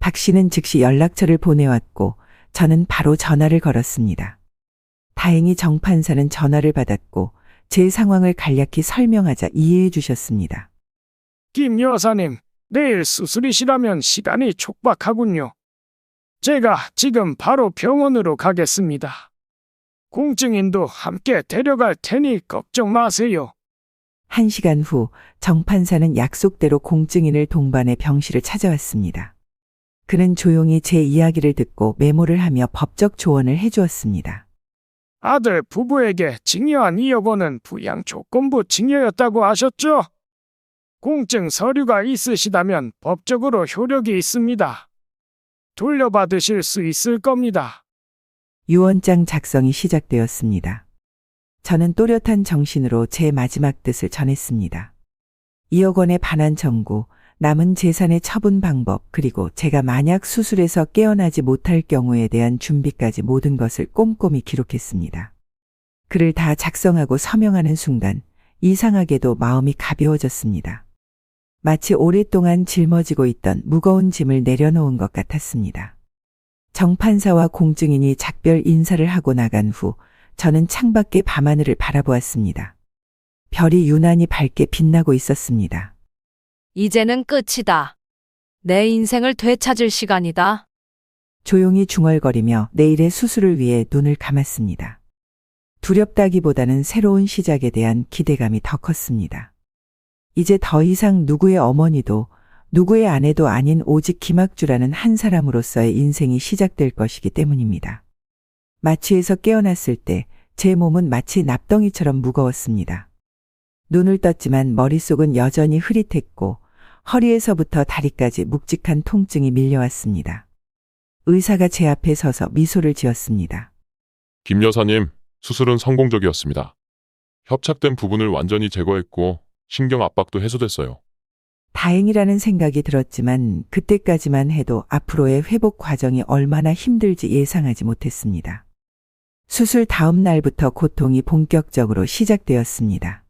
박 씨는 즉시 연락처를 보내왔고 저는 바로 전화를 걸었습니다. 다행히 정 판사는 전화를 받았고 제 상황을 간략히 설명하자 이해해 주셨습니다. 김 여사님, 내일 수술이시라면 시간이 촉박하군요. 제가 지금 바로 병원으로 가겠습니다. 공증인도 함께 데려갈 테니 걱정 마세요. 1시간 후 정 판사는 약속대로 공증인을 동반해 병실을 찾아왔습니다. 그는 조용히 제 이야기를 듣고 메모를 하며 법적 조언을 해주었습니다. 아들 부부에게 징여한 2억 원은 부양 조건부 징여였다고 하셨죠? 공증 서류가 있으시다면 법적으로 효력이 있습니다. 돌려받으실 수 있을 겁니다. 유언장 작성이 시작되었습니다. 저는 또렷한 정신으로 제 마지막 뜻을 전했습니다. 2억 원의 반환 청구, 남은 재산의 처분 방법, 그리고 제가 만약 수술에서 깨어나지 못할 경우에 대한 준비까지 모든 것을 꼼꼼히 기록했습니다. 글을 다 작성하고 서명하는 순간 이상하게도 마음이 가벼워졌습니다. 마치 오랫동안 짊어지고 있던 무거운 짐을 내려놓은 것 같았습니다. 정 판사와 공증인이 작별 인사를 하고 나간 후 저는 창밖의 밤하늘을 바라보았습니다. 별이 유난히 밝게 빛나고 있었습니다. 이제는 끝이다. 내 인생을 되찾을 시간이다. 조용히 중얼거리며 내일의 수술을 위해 눈을 감았습니다. 두렵다기보다는 새로운 시작에 대한 기대감이 더 컸습니다. 이제 더 이상 누구의 어머니도 누구의 아내도 아닌 오직 김학주라는 한 사람으로서의 인생이 시작될 것이기 때문입니다. 마취에서 깨어났을 때 제 몸은 마치 납덩이처럼 무거웠습니다. 눈을 떴지만 머릿속은 여전히 흐릿했고 허리에서부터 다리까지 묵직한 통증이 밀려왔습니다. 의사가 제 앞에 서서 미소를 지었습니다. 김 여사님, 수술은 성공적이었습니다. 협착된 부분을 완전히 제거했고 신경 압박도 해소됐어요. 다행이라는 생각이 들었지만 그때까지만 해도 앞으로의 회복 과정이 얼마나 힘들지 예상하지 못했습니다. 수술 다음 날부터 고통이 본격적으로 시작되었습니다.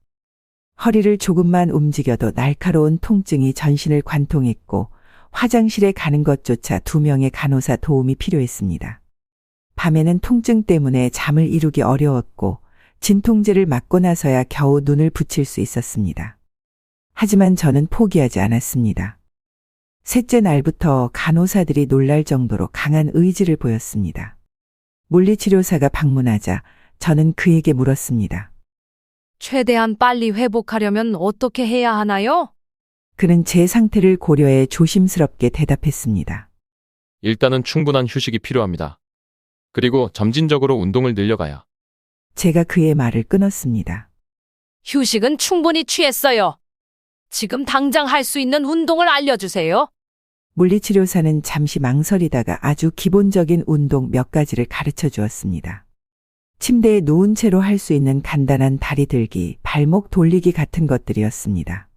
허리를 조금만 움직여도 날카로운 통증이 전신을 관통했고 화장실에 가는 것조차 2명의 간호사 도움이 필요했습니다. 밤에는 통증 때문에 잠을 이루기 어려웠고 진통제를 맞고 나서야 겨우 눈을 붙일 수 있었습니다. 하지만 저는 포기하지 않았습니다. 셋째 날부터 간호사들이 놀랄 정도로 강한 의지를 보였습니다. 물리치료사가 방문하자 저는 그에게 물었습니다. 최대한 빨리 회복하려면 어떻게 해야 하나요? 그는 제 상태를 고려해 조심스럽게 대답했습니다. 일단은 충분한 휴식이 필요합니다. 그리고 점진적으로 운동을 늘려가야. 제가 그의 말을 끊었습니다. 휴식은 충분히 취했어요. 지금 당장 할 수 있는 운동을 알려주세요. 물리치료사는 잠시 망설이다가 아주 기본적인 운동 몇 가지를 가르쳐 주었습니다. 침대에 누운 채로 할 수 있는 간단한 다리 들기, 발목 돌리기 같은 것들이었습니다.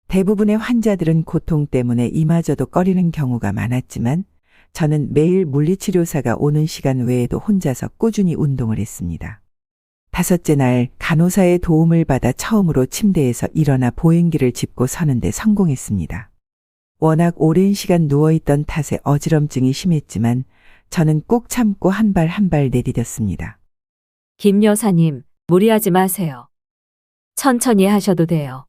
대부분의 환자들은 고통 때문에 이마저도 꺼리는 경우가 많았지만 저는 매일 물리치료사가 오는 시간 외에도 혼자서 꾸준히 운동을 했습니다. 5째 날 간호사의 도움을 받아 처음으로 침대에서 일어나 보행기를 짚고 서는데 성공했습니다. 워낙 오랜 시간 누워있던 탓에 어지럼증이 심했지만 저는 꾹 참고 한 발 한 발 내디뎠습니다. 김 여사님, 무리하지 마세요. 천천히 하셔도 돼요.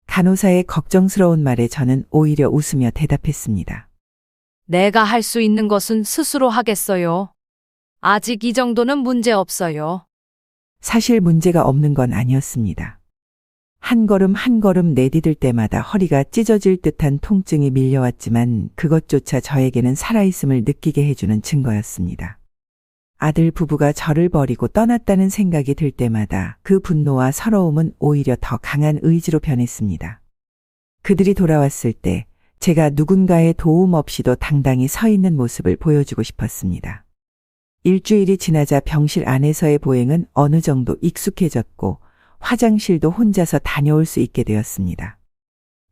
간호사의 걱정스러운 말에 저는 오히려 웃으며 대답했습니다. 내가 할 수 있는 것은 스스로 하겠어요. 아직 이 정도는 문제 없어요. 사실 문제가 없는 건 아니었습니다. 한 걸음 한 걸음 내디딜 때마다 허리가 찢어질 듯한 통증이 밀려왔지만 그것조차 저에게는 살아있음을 느끼게 해주는 증거였습니다. 아들 부부가 저를 버리고 떠났다는 생각이 들 때마다 그 분노와 서러움은 오히려 더 강한 의지로 변했습니다. 그들이 돌아왔을 때 제가 누군가의 도움 없이도 당당히 서 있는 모습을 보여주고 싶었습니다. 일주일이 지나자 병실 안에서의 보행은 어느 정도 익숙해졌고 화장실도 혼자서 다녀올 수 있게 되었습니다.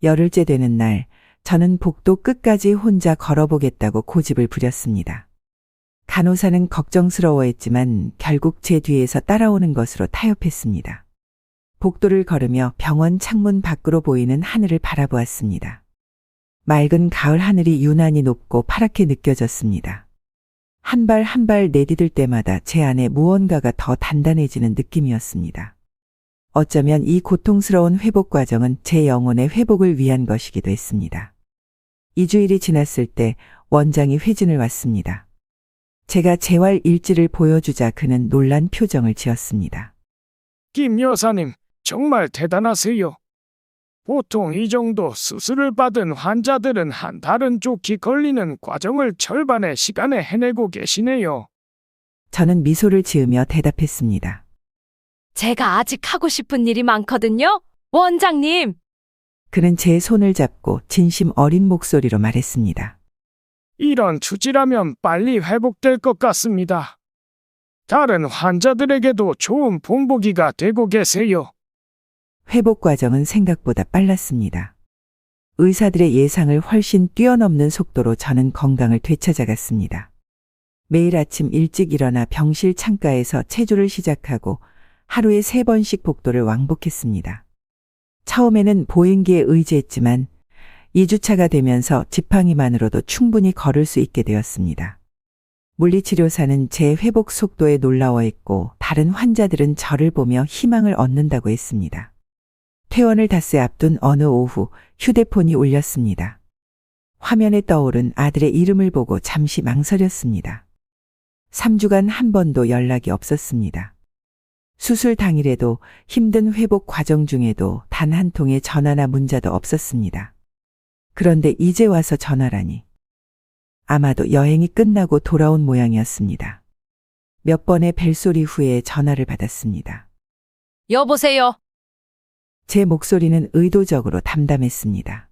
열흘째 되는 날, 저는 복도 끝까지 혼자 걸어보겠다고 고집을 부렸습니다. 간호사는 걱정스러워했지만 결국 제 뒤에서 따라오는 것으로 타협했습니다. 복도를 걸으며 병원 창문 밖으로 보이는 하늘을 바라보았습니다. 맑은 가을 하늘이 유난히 높고 파랗게 느껴졌습니다. 한 발 한 발 내디딜 때마다 제 안에 무언가가 더 단단해지는 느낌이었습니다. 어쩌면 이 고통스러운 회복 과정은 제 영혼의 회복을 위한 것이기도 했습니다. 2주일이 지났을 때 원장이 회진을 왔습니다. 제가 재활 일지를 보여주자 그는 놀란 표정을 지었습니다. 김 여사님, 정말 대단하세요. 보통 이 정도 수술을 받은 환자들은 한 달은 좋게 걸리는 과정을 절반의 시간에 해내고 계시네요. 저는 미소를 지으며 대답했습니다. 제가 아직 하고 싶은 일이 많거든요. 원장님. 그는 제 손을 잡고 진심 어린 목소리로 말했습니다. 이런 추지라면 빨리 회복될 것 같습니다. 다른 환자들에게도 좋은 본보기가 되고 계세요. 회복 과정은 생각보다 빨랐습니다. 의사들의 예상을 훨씬 뛰어넘는 속도로 저는 건강을 되찾아갔습니다. 매일 아침 일찍 일어나 병실 창가에서 체조를 시작하고 하루에 3번씩 복도를 왕복했습니다. 처음에는 보행기에 의지했지만 2주차가 되면서 지팡이만으로도 충분히 걸을 수 있게 되었습니다. 물리치료사는 제 회복 속도에 놀라워했고 다른 환자들은 저를 보며 희망을 얻는다고 했습니다. 퇴원을 닷새 앞둔 어느 오후 휴대폰이 울렸습니다. 화면에 떠오른 아들의 이름을 보고 잠시 망설였습니다. 3주간 한 번도 연락이 없었습니다. 수술 당일에도 힘든 회복 과정 중에도 단 한 통의 전화나 문자도 없었습니다. 그런데 이제 와서 전화라니. 아마도 여행이 끝나고 돌아온 모양이었습니다. 몇 번의 벨소리 후에 전화를 받았습니다. 여보세요. 제 목소리는 의도적으로 담담했습니다.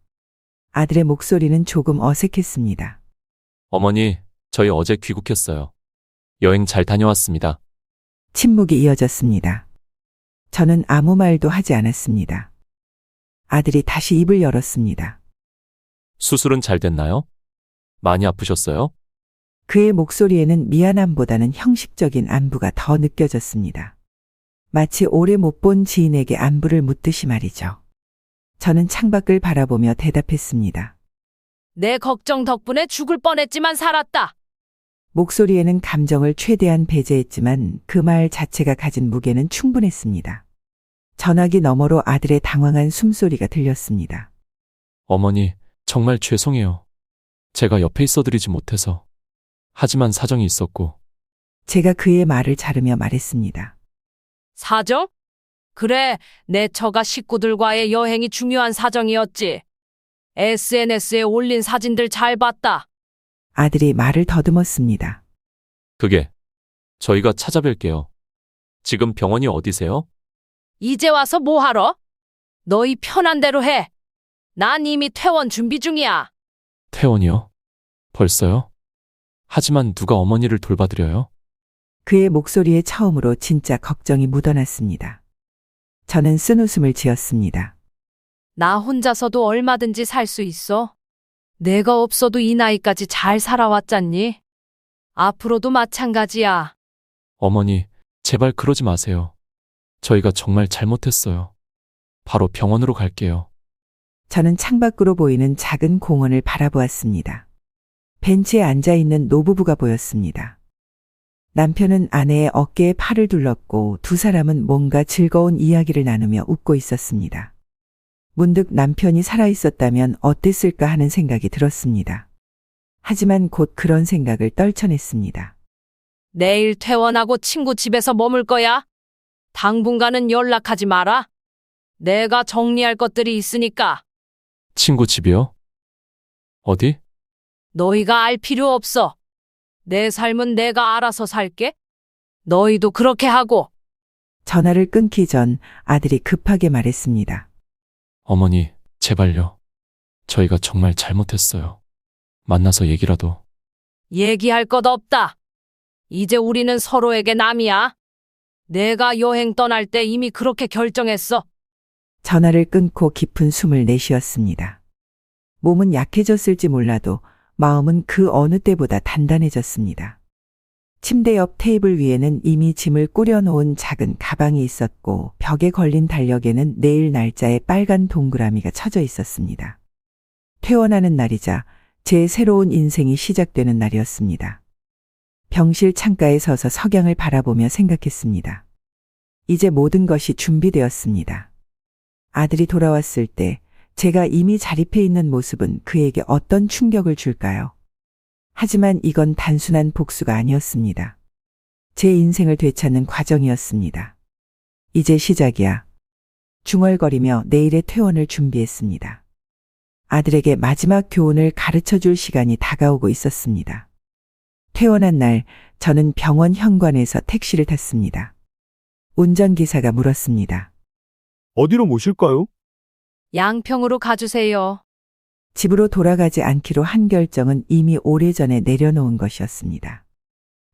아들의 목소리는 조금 어색했습니다. 어머니, 저희 어제 귀국했어요. 여행 잘 다녀왔습니다. 침묵이 이어졌습니다. 저는 아무 말도 하지 않았습니다. 아들이 다시 입을 열었습니다. 수술은 잘 됐나요? 많이 아프셨어요? 그의 목소리에는 미안함보다는 형식적인 안부가 더 느껴졌습니다. 마치 오래 못 본 지인에게 안부를 묻듯이 말이죠. 저는 창밖을 바라보며 대답했습니다. 내 걱정 덕분에 죽을 뻔했지만 살았다. 목소리에는 감정을 최대한 배제했지만 그 말 자체가 가진 무게는 충분했습니다. 전화기 너머로 아들의 당황한 숨소리가 들렸습니다. 어머니, 정말 죄송해요. 제가 옆에 있어드리지 못해서. 하지만 사정이 있었고. 제가 그의 말을 자르며 말했습니다. 사정? 그래, 내 처가 식구들과의 여행이 중요한 사정이었지. SNS에 올린 사진들 잘 봤다. 아들이 말을 더듬었습니다. 그게 저희가 찾아뵐게요. 지금 병원이 어디세요? 이제 와서 뭐 하러? 너희 편한 대로 해. 난 이미 퇴원 준비 중이야. 퇴원이요? 벌써요? 하지만 누가 어머니를 돌봐드려요? 그의 목소리에 처음으로 진짜 걱정이 묻어났습니다. 저는 쓴웃음을 지었습니다. 나 혼자서도 얼마든지 살 수 있어. 내가 없어도 이 나이까지 잘 살아왔잖니. 앞으로도 마찬가지야. 어머니, 제발 그러지 마세요. 저희가 정말 잘못했어요. 바로 병원으로 갈게요. 저는 창밖으로 보이는 작은 공원을 바라보았습니다. 벤치에 앉아있는 노부부가 보였습니다. 남편은 아내의 어깨에 팔을 둘렀고 두 사람은 뭔가 즐거운 이야기를 나누며 웃고 있었습니다. 문득 남편이 살아있었다면 어땠을까 하는 생각이 들었습니다. 하지만 곧 그런 생각을 떨쳐냈습니다. 내일 퇴원하고 친구 집에서 머물 거야. 당분간은 연락하지 마라. 내가 정리할 것들이 있으니까. 친구 집이요? 어디? 너희가 알 필요 없어. 내 삶은 내가 알아서 살게. 너희도 그렇게 하고. 전화를 끊기 전 아들이 급하게 말했습니다. 어머니, 제발요. 저희가 정말 잘못했어요. 만나서 얘기라도. 얘기할 것 없다. 이제 우리는 서로에게 남이야. 내가 여행 떠날 때 이미 그렇게 결정했어. 전화를 끊고 깊은 숨을 내쉬었습니다. 몸은 약해졌을지 몰라도 마음은 그 어느 때보다 단단해졌습니다. 침대 옆 테이블 위에는 이미 짐을 꾸려놓은 작은 가방이 있었고 벽에 걸린 달력에는 내일 날짜의 빨간 동그라미가 쳐져 있었습니다. 퇴원하는 날이자 제 새로운 인생이 시작되는 날이었습니다. 병실 창가에 서서 석양을 바라보며 생각했습니다. 이제 모든 것이 준비되었습니다. 아들이 돌아왔을 때 제가 이미 자립해 있는 모습은 그에게 어떤 충격을 줄까요? 하지만 이건 단순한 복수가 아니었습니다. 제 인생을 되찾는 과정이었습니다. 이제 시작이야. 중얼거리며 내일의 퇴원을 준비했습니다. 아들에게 마지막 교훈을 가르쳐 줄 시간이 다가오고 있었습니다. 퇴원한 날, 저는 병원 현관에서 택시를 탔습니다. 운전기사가 물었습니다. 어디로 모실까요? 양평으로 가주세요. 집으로 돌아가지 않기로 한 결정은 이미 오래전에 내려놓은 것이었습니다.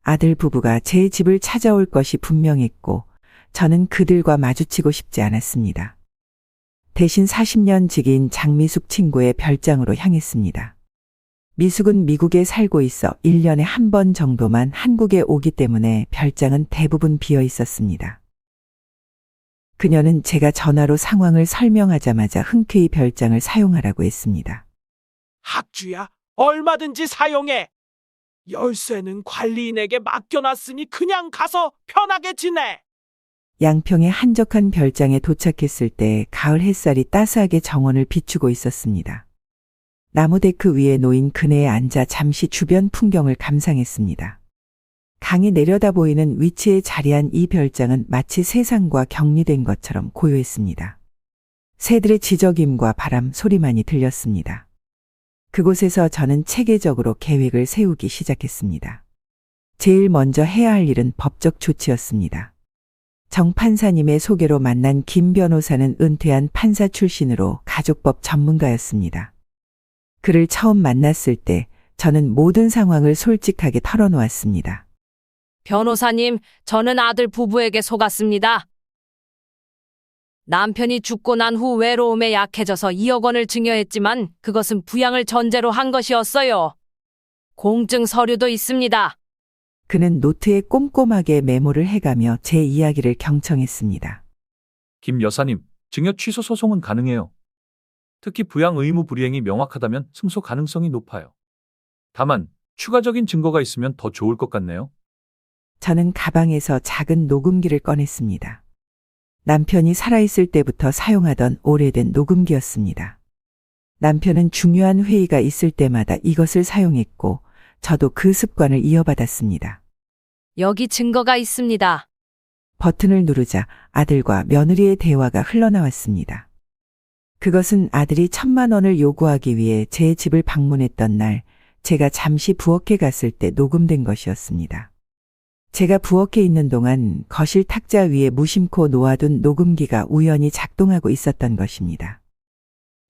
아들 부부가 제 집을 찾아올 것이 분명했고 저는 그들과 마주치고 싶지 않았습니다. 대신 40년 지기인 장미숙 친구의 별장으로 향했습니다. 미숙은 미국에 살고 있어 1년에 한 번 정도만 한국에 오기 때문에 별장은 대부분 비어 있었습니다. 그녀는 제가 전화로 상황을 설명하자마자 흔쾌히 별장을 사용하라고 했습니다. 학주야, 얼마든지 사용해. 열쇠는 관리인에게 맡겨놨으니 그냥 가서 편하게 지내. 양평의 한적한 별장에 도착했을 때 가을 햇살이 따스하게 정원을 비추고 있었습니다. 나무 데크 위에 놓인 그네에 앉아 잠시 주변 풍경을 감상했습니다. 강이 내려다 보이는 위치에 자리한 이 별장은 마치 세상과 격리된 것처럼 고요했습니다. 새들의 지저귐과 바람 소리만이 들렸습니다. 그곳에서 저는 체계적으로 계획을 세우기 시작했습니다. 제일 먼저 해야 할 일은 법적 조치였습니다. 정 판사님의 소개로 만난 김 변호사는 은퇴한 판사 출신으로 가족법 전문가였습니다. 그를 처음 만났을 때 저는 모든 상황을 솔직하게 털어놓았습니다. 변호사님, 저는 아들 부부에게 속았습니다. 남편이 죽고 난 후 외로움에 약해져서 2억 원을 증여했지만 그것은 부양을 전제로 한 것이었어요. 공증 서류도 있습니다. 그는 노트에 꼼꼼하게 메모를 해가며 제 이야기를 경청했습니다. 김 여사님, 증여 취소 소송은 가능해요. 특히 부양 의무 불이행이 명확하다면 승소 가능성이 높아요. 다만 추가적인 증거가 있으면 더 좋을 것 같네요. 저는 가방에서 작은 녹음기를 꺼냈습니다. 남편이 살아있을 때부터 사용하던 오래된 녹음기였습니다. 남편은 중요한 회의가 있을 때마다 이것을 사용했고 저도 그 습관을 이어받았습니다. 여기 증거가 있습니다. 버튼을 누르자 아들과 며느리의 대화가 흘러나왔습니다. 그것은 아들이 1,000만 원을 요구하기 위해 제 집을 방문했던 날 제가 잠시 부엌에 갔을 때 녹음된 것이었습니다. 제가 부엌에 있는 동안 거실 탁자 위에 무심코 놓아둔 녹음기가 우연히 작동하고 있었던 것입니다.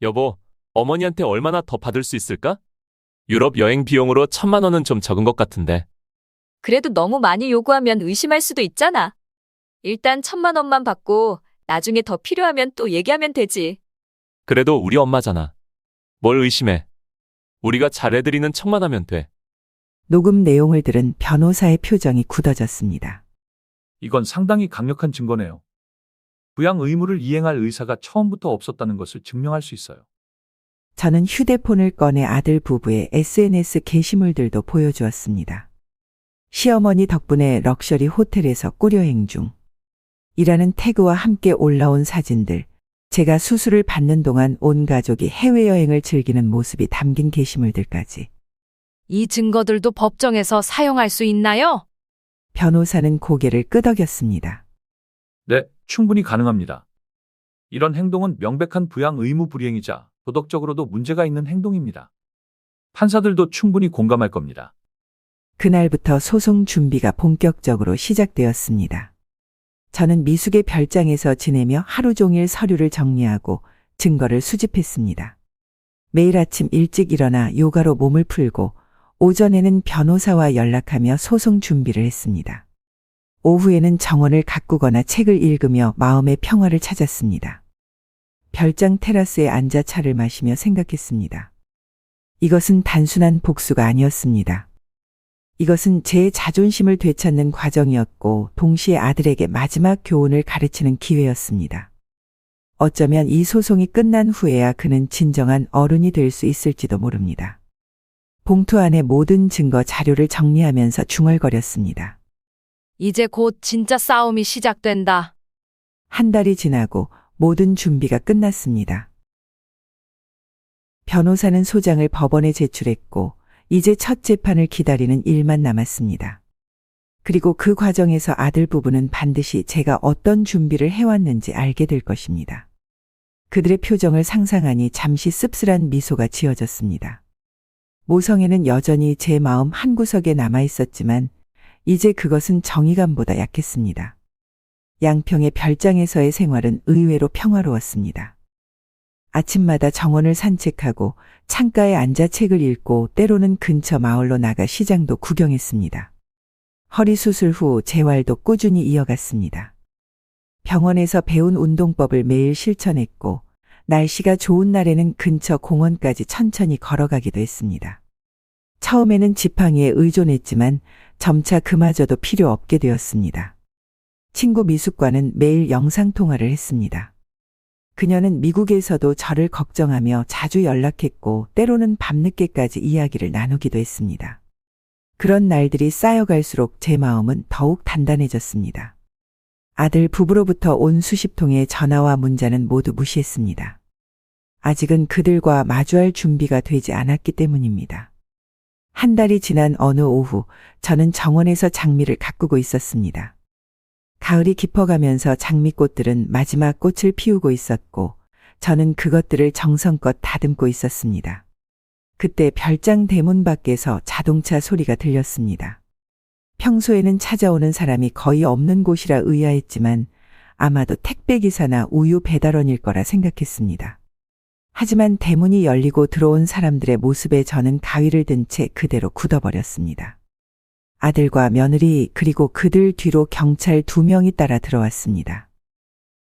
여보, 어머니한테 얼마나 더 받을 수 있을까? 유럽 여행 비용으로 1,000만 원은 좀 적은 것 같은데. 그래도 너무 많이 요구하면 의심할 수도 있잖아. 일단 1,000만 원만 받고 나중에 더 필요하면 또 얘기하면 되지. 그래도 우리 엄마잖아. 뭘 의심해. 우리가 잘해드리는 척만 하면 돼. 녹음 내용을 들은 변호사의 표정이 굳어졌습니다. 이건 상당히 강력한 증거네요. 부양 의무를 이행할 의사가 처음부터 없었다는 것을 증명할 수 있어요. 저는 휴대폰을 꺼내 아들 부부의 SNS 게시물들도 보여주었습니다. 시어머니 덕분에 럭셔리 호텔에서 꾸려행 중. 이라는 태그와 함께 올라온 사진들, 제가 수술을 받는 동안 온 가족이 해외여행을 즐기는 모습이 담긴 게시물들까지. 이 증거들도 법정에서 사용할 수 있나요? 변호사는 고개를 끄덕였습니다. 네, 충분히 가능합니다. 이런 행동은 명백한 부양 의무 불이행이자 도덕적으로도 문제가 있는 행동입니다. 판사들도 충분히 공감할 겁니다. 그날부터 소송 준비가 본격적으로 시작되었습니다. 저는 미숙의 별장에서 지내며 하루 종일 서류를 정리하고 증거를 수집했습니다. 매일 아침 일찍 일어나 요가로 몸을 풀고 오전에는 변호사와 연락하며 소송 준비를 했습니다. 오후에는 정원을 가꾸거나 책을 읽으며 마음의 평화를 찾았습니다. 별장 테라스에 앉아 차를 마시며 생각했습니다. 이것은 단순한 복수가 아니었습니다. 이것은 제 자존심을 되찾는 과정이었고 동시에 아들에게 마지막 교훈을 가르치는 기회였습니다. 어쩌면 이 소송이 끝난 후에야 그는 진정한 어른이 될 수 있을지도 모릅니다. 봉투 안에 모든 증거 자료를 정리하면서 중얼거렸습니다. 이제 곧 진짜 싸움이 시작된다. 한 달이 지나고 모든 준비가 끝났습니다. 변호사는 소장을 법원에 제출했고 이제 첫 재판을 기다리는 일만 남았습니다. 그리고 그 과정에서 아들 부부는 반드시 제가 어떤 준비를 해왔는지 알게 될 것입니다. 그들의 표정을 상상하니 잠시 씁쓸한 미소가 지어졌습니다. 모성애는 여전히 제 마음 한구석에 남아있었지만 이제 그것은 정의감보다 약했습니다. 양평의 별장에서의 생활은 의외로 평화로웠습니다. 아침마다 정원을 산책하고 창가에 앉아 책을 읽고 때로는 근처 마을로 나가 시장도 구경했습니다. 허리 수술 후 재활도 꾸준히 이어갔습니다. 병원에서 배운 운동법을 매일 실천했고 날씨가 좋은 날에는 근처 공원까지 천천히 걸어가기도 했습니다. 처음에는 지팡이에 의존했지만 점차 그마저도 필요 없게 되었습니다. 친구 미숙과는 매일 영상통화를 했습니다. 그녀는 미국에서도 저를 걱정하며 자주 연락했고 때로는 밤늦게까지 이야기를 나누기도 했습니다. 그런 날들이 쌓여갈수록 제 마음은 더욱 단단해졌습니다. 아들 부부로부터 온 수십 통의 전화와 문자는 모두 무시했습니다. 아직은 그들과 마주할 준비가 되지 않았기 때문입니다. 한 달이 지난 어느 오후 저는 정원에서 장미를 가꾸고 있었습니다. 가을이 깊어가면서 장미꽃들은 마지막 꽃을 피우고 있었고 저는 그것들을 정성껏 다듬고 있었습니다. 그때 별장 대문 밖에서 자동차 소리가 들렸습니다. 평소에는 찾아오는 사람이 거의 없는 곳이라 의아했지만 아마도 택배기사나 우유 배달원일 거라 생각했습니다. 하지만 대문이 열리고 들어온 사람들의 모습에 저는 가위를 든 채 그대로 굳어버렸습니다. 아들과 며느리 그리고 그들 뒤로 경찰 2명이 따라 들어왔습니다.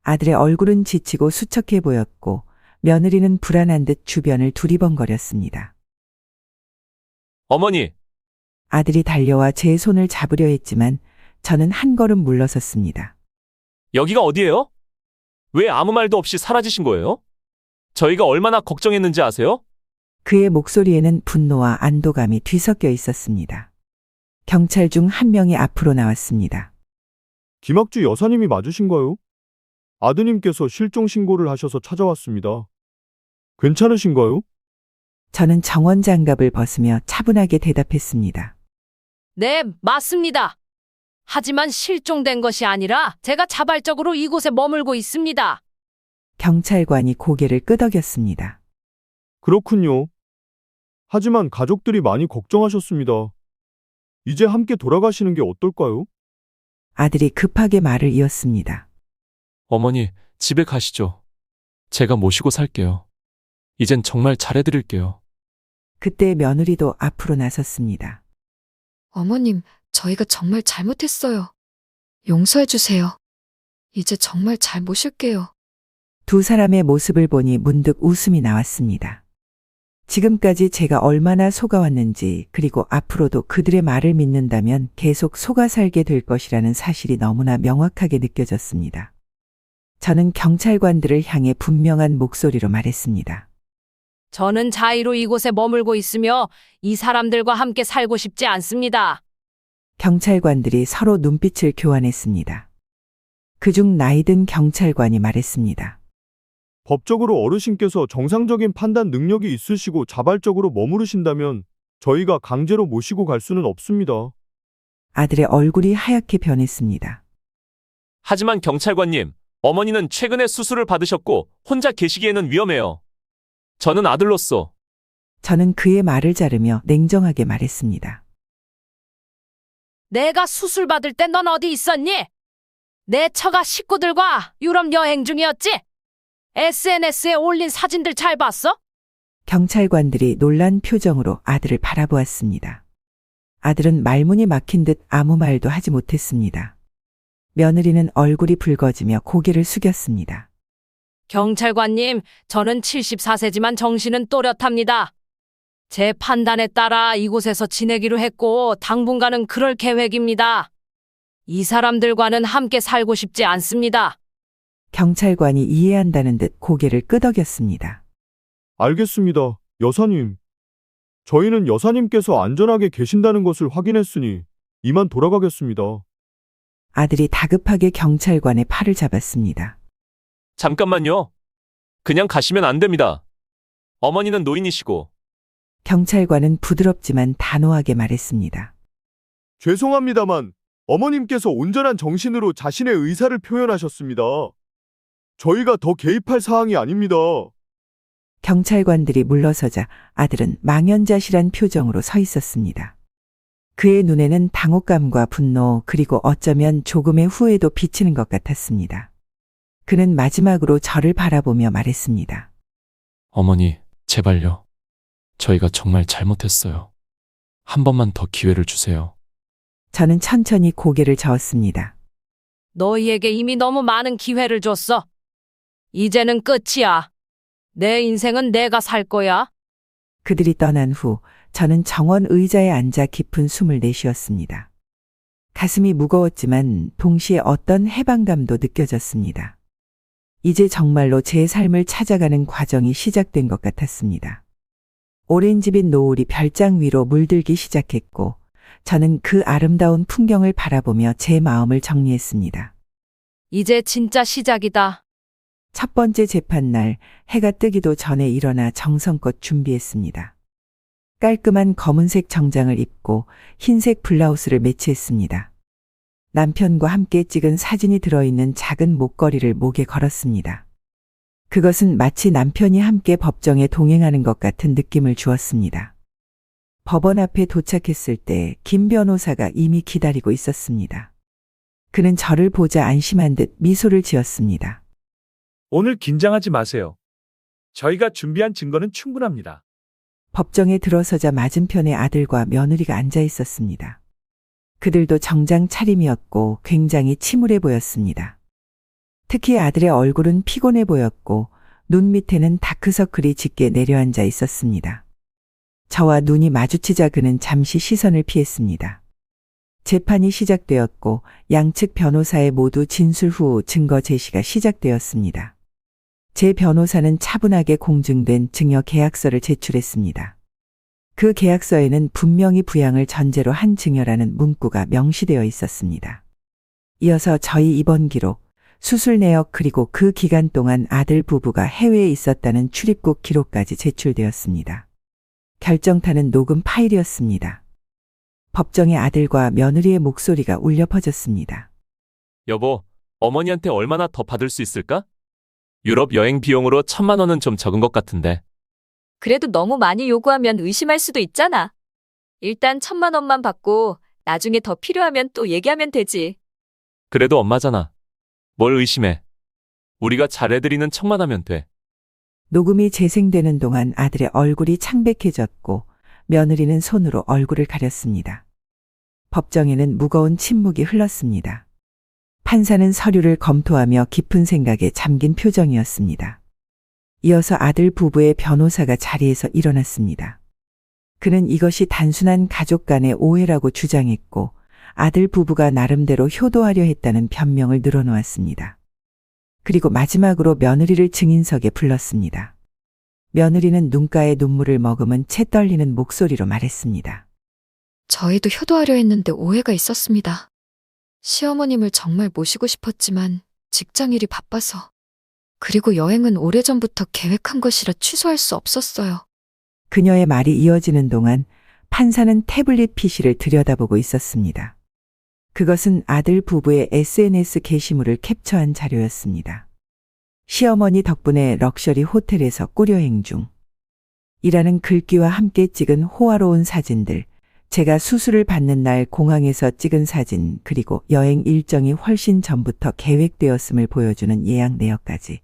아들의 얼굴은 지치고 수척해 보였고 며느리는 불안한 듯 주변을 두리번거렸습니다. 어머니, 아들이 달려와 제 손을 잡으려 했지만 저는 한 걸음 물러섰습니다. 여기가 어디예요? 왜 아무 말도 없이 사라지신 거예요? 저희가 얼마나 걱정했는지 아세요? 그의 목소리에는 분노와 안도감이 뒤섞여 있었습니다. 경찰 중 한 명이 앞으로 나왔습니다. 김학주 여사님이 맞으신가요? 아드님께서 실종 신고를 하셔서 찾아왔습니다. 괜찮으신가요? 저는 정원 장갑을 벗으며 차분하게 대답했습니다. 네, 맞습니다. 하지만 실종된 것이 아니라 제가 자발적으로 이곳에 머물고 있습니다. 경찰관이 고개를 끄덕였습니다. 그렇군요. 하지만 가족들이 많이 걱정하셨습니다. 이제 함께 돌아가시는 게 어떨까요? 아들이 급하게 말을 이었습니다. 어머니, 집에 가시죠. 제가 모시고 살게요. 이젠 정말 잘해드릴게요. 그때 며느리도 앞으로 나섰습니다. 어머님, 저희가 정말 잘못했어요. 용서해 주세요. 이제 정말 잘 모실게요. 두 사람의 모습을 보니 문득 웃음이 나왔습니다. 지금까지 제가 얼마나 속아왔는지, 그리고 앞으로도 그들의 말을 믿는다면 계속 속아 살게 될 것이라는 사실이 너무나 명확하게 느껴졌습니다. 저는 경찰관들을 향해 분명한 목소리로 말했습니다. 저는 자의로 이곳에 머물고 있으며 이 사람들과 함께 살고 싶지 않습니다. 경찰관들이 서로 눈빛을 교환했습니다. 그중 나이든 경찰관이 말했습니다. 법적으로 어르신께서 정상적인 판단 능력이 있으시고 자발적으로 머무르신다면 저희가 강제로 모시고 갈 수는 없습니다. 아들의 얼굴이 하얗게 변했습니다. 하지만 경찰관님, 어머니는 최근에 수술을 받으셨고 혼자 계시기에는 위험해요. 저는 아들로서 저는 그의 말을 자르며 냉정하게 말했습니다. 내가 수술 받을 때 넌 어디 있었니? 내 처가 식구들과 유럽 여행 중이었지? SNS에 올린 사진들 잘 봤어? 경찰관들이 놀란 표정으로 아들을 바라보았습니다. 아들은 말문이 막힌 듯 아무 말도 하지 못했습니다. 며느리는 얼굴이 붉어지며 고개를 숙였습니다. 경찰관님, 저는 74세지만 정신은 또렷합니다. 제 판단에 따라 이곳에서 지내기로 했고 당분간은 그럴 계획입니다. 이 사람들과는 함께 살고 싶지 않습니다. 경찰관이 이해한다는 듯 고개를 끄덕였습니다. 알겠습니다, 여사님. 저희는 여사님께서 안전하게 계신다는 것을 확인했으니 이만 돌아가겠습니다. 아들이 다급하게 경찰관의 팔을 잡았습니다. 잠깐만요. 그냥 가시면 안 됩니다. 어머니는 노인이시고. 경찰관은 부드럽지만 단호하게 말했습니다. 죄송합니다만 어머님께서 온전한 정신으로 자신의 의사를 표현하셨습니다. 저희가 더 개입할 사항이 아닙니다. 경찰관들이 물러서자 아들은 망연자실한 표정으로 서 있었습니다. 그의 눈에는 당혹감과 분노, 그리고 어쩌면 조금의 후회도 비치는 것 같았습니다. 그는 마지막으로 저를 바라보며 말했습니다. 어머니, 제발요. 저희가 정말 잘못했어요. 한 번만 더 기회를 주세요. 저는 천천히 고개를 저었습니다. 너희에게 이미 너무 많은 기회를 줬어. 이제는 끝이야. 내 인생은 내가 살 거야. 그들이 떠난 후 저는 정원 의자에 앉아 깊은 숨을 내쉬었습니다. 가슴이 무거웠지만 동시에 어떤 해방감도 느껴졌습니다. 이제 정말로 제 삶을 찾아가는 과정이 시작된 것 같았습니다. 오렌지빛 노을이 별장 위로 물들기 시작했고 저는 그 아름다운 풍경을 바라보며 제 마음을 정리했습니다. 이제 진짜 시작이다. 첫 번째 재판날, 해가 뜨기도 전에 일어나 정성껏 준비했습니다. 깔끔한 검은색 정장을 입고 흰색 블라우스를 매치했습니다. 남편과 함께 찍은 사진이 들어있는 작은 목걸이를 목에 걸었습니다. 그것은 마치 남편이 함께 법정에 동행하는 것 같은 느낌을 주었습니다. 법원 앞에 도착했을 때 김 변호사가 이미 기다리고 있었습니다. 그는 저를 보자 안심한 듯 미소를 지었습니다. 오늘 긴장하지 마세요. 저희가 준비한 증거는 충분합니다. 법정에 들어서자 맞은편에 아들과 며느리가 앉아 있었습니다. 그들도 정장 차림이었고 굉장히 침울해 보였습니다. 특히 아들의 얼굴은 피곤해 보였고 눈 밑에는 다크서클이 짙게 내려앉아 있었습니다. 저와 눈이 마주치자 그는 잠시 시선을 피했습니다. 재판이 시작되었고 양측 변호사의 모두 진술 후 증거 제시가 시작되었습니다. 제 변호사는 차분하게 공증된 증여 계약서를 제출했습니다. 그 계약서에는 분명히 부양을 전제로 한 증여라는 문구가 명시되어 있었습니다. 이어서 저희 입원 기록, 수술 내역 그리고 그 기간 동안 아들 부부가 해외에 있었다는 출입국 기록까지 제출되었습니다. 결정타는 녹음 파일이었습니다. 법정에 아들과 며느리의 목소리가 울려 퍼졌습니다. 여보, 어머니한테 얼마나 더 받을 수 있을까? 유럽 여행 비용으로 1,000만 원은 좀 적은 것 같은데. 그래도 너무 많이 요구하면 의심할 수도 있잖아. 일단 1,000만 원만 받고 나중에 더 필요하면 또 얘기하면 되지. 그래도 엄마잖아. 뭘 의심해. 우리가 잘해드리는 척만 하면 돼. 녹음이 재생되는 동안 아들의 얼굴이 창백해졌고 며느리는 손으로 얼굴을 가렸습니다. 법정에는 무거운 침묵이 흘렀습니다. 판사는 서류를 검토하며 깊은 생각에 잠긴 표정이었습니다. 이어서 아들 부부의 변호사가 자리에서 일어났습니다. 그는 이것이 단순한 가족 간의 오해라고 주장했고 아들 부부가 나름대로 효도하려 했다는 변명을 늘어놓았습니다. 그리고 마지막으로 며느리를 증인석에 불렀습니다. 며느리는 눈가에 눈물을 머금은 채 떨리는 목소리로 말했습니다. 저희도 효도하려 했는데 오해가 있었습니다. 시어머님을 정말 모시고 싶었지만 직장일이 바빠서. 그리고 여행은 오래전부터 계획한 것이라 취소할 수 없었어요. 그녀의 말이 이어지는 동안 판사는 태블릿 PC를 들여다보고 있었습니다. 그것은 아들 부부의 SNS 게시물을 캡처한 자료였습니다. 시어머니 덕분에 럭셔리 호텔에서 꾸려행 중. 이라는 글귀와 함께 찍은 호화로운 사진들, 제가 수술을 받는 날 공항에서 찍은 사진, 그리고 여행 일정이 훨씬 전부터 계획되었음을 보여주는 예약 내역까지.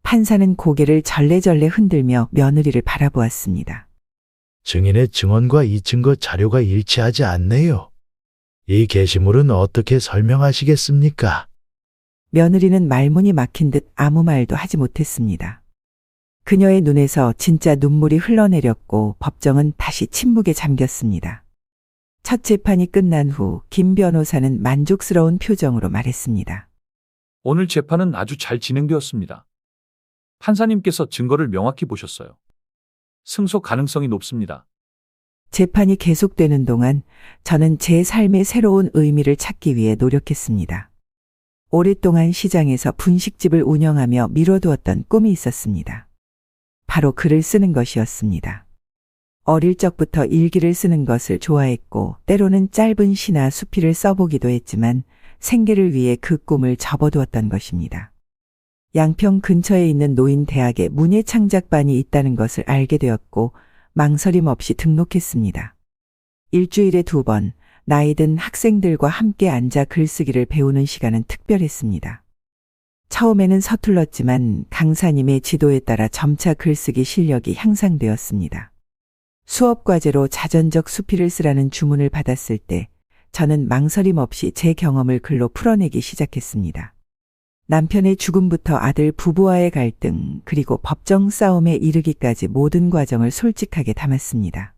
판사는 고개를 절레절레 흔들며 며느리를 바라보았습니다. 증인의 증언과 이 증거 자료가 일치하지 않네요. 이 게시물은 어떻게 설명하시겠습니까? 며느리는 말문이 막힌 듯 아무 말도 하지 못했습니다. 그녀의 눈에서 진짜 눈물이 흘러내렸고 법정은 다시 침묵에 잠겼습니다. 첫 재판이 끝난 후 김 변호사는 만족스러운 표정으로 말했습니다. 오늘 재판은 아주 잘 진행되었습니다. 판사님께서 증거를 명확히 보셨어요. 승소 가능성이 높습니다. 재판이 계속되는 동안 저는 제 삶의 새로운 의미를 찾기 위해 노력했습니다. 오랫동안 시장에서 분식집을 운영하며 미뤄두었던 꿈이 있었습니다. 바로 글을 쓰는 것이었습니다. 어릴 적부터 일기를 쓰는 것을 좋아했고 때로는 짧은 시나 수필을 써보기도 했지만 생계를 위해 그 꿈을 접어두었던 것입니다. 양평 근처에 있는 노인대학에 문예창작반이 있다는 것을 알게 되었고 망설임 없이 등록했습니다. 일주일에 2번 나이 든 학생들과 함께 앉아 글쓰기를 배우는 시간은 특별했습니다. 처음에는 서툴렀지만 강사님의 지도에 따라 점차 글쓰기 실력이 향상되었습니다. 수업 과제로 자전적 수필을 쓰라는 주문을 받았을 때 저는 망설임 없이 제 경험을 글로 풀어내기 시작했습니다. 남편의 죽음부터 아들 부부와의 갈등, 그리고 법정 싸움에 이르기까지 모든 과정을 솔직하게 담았습니다.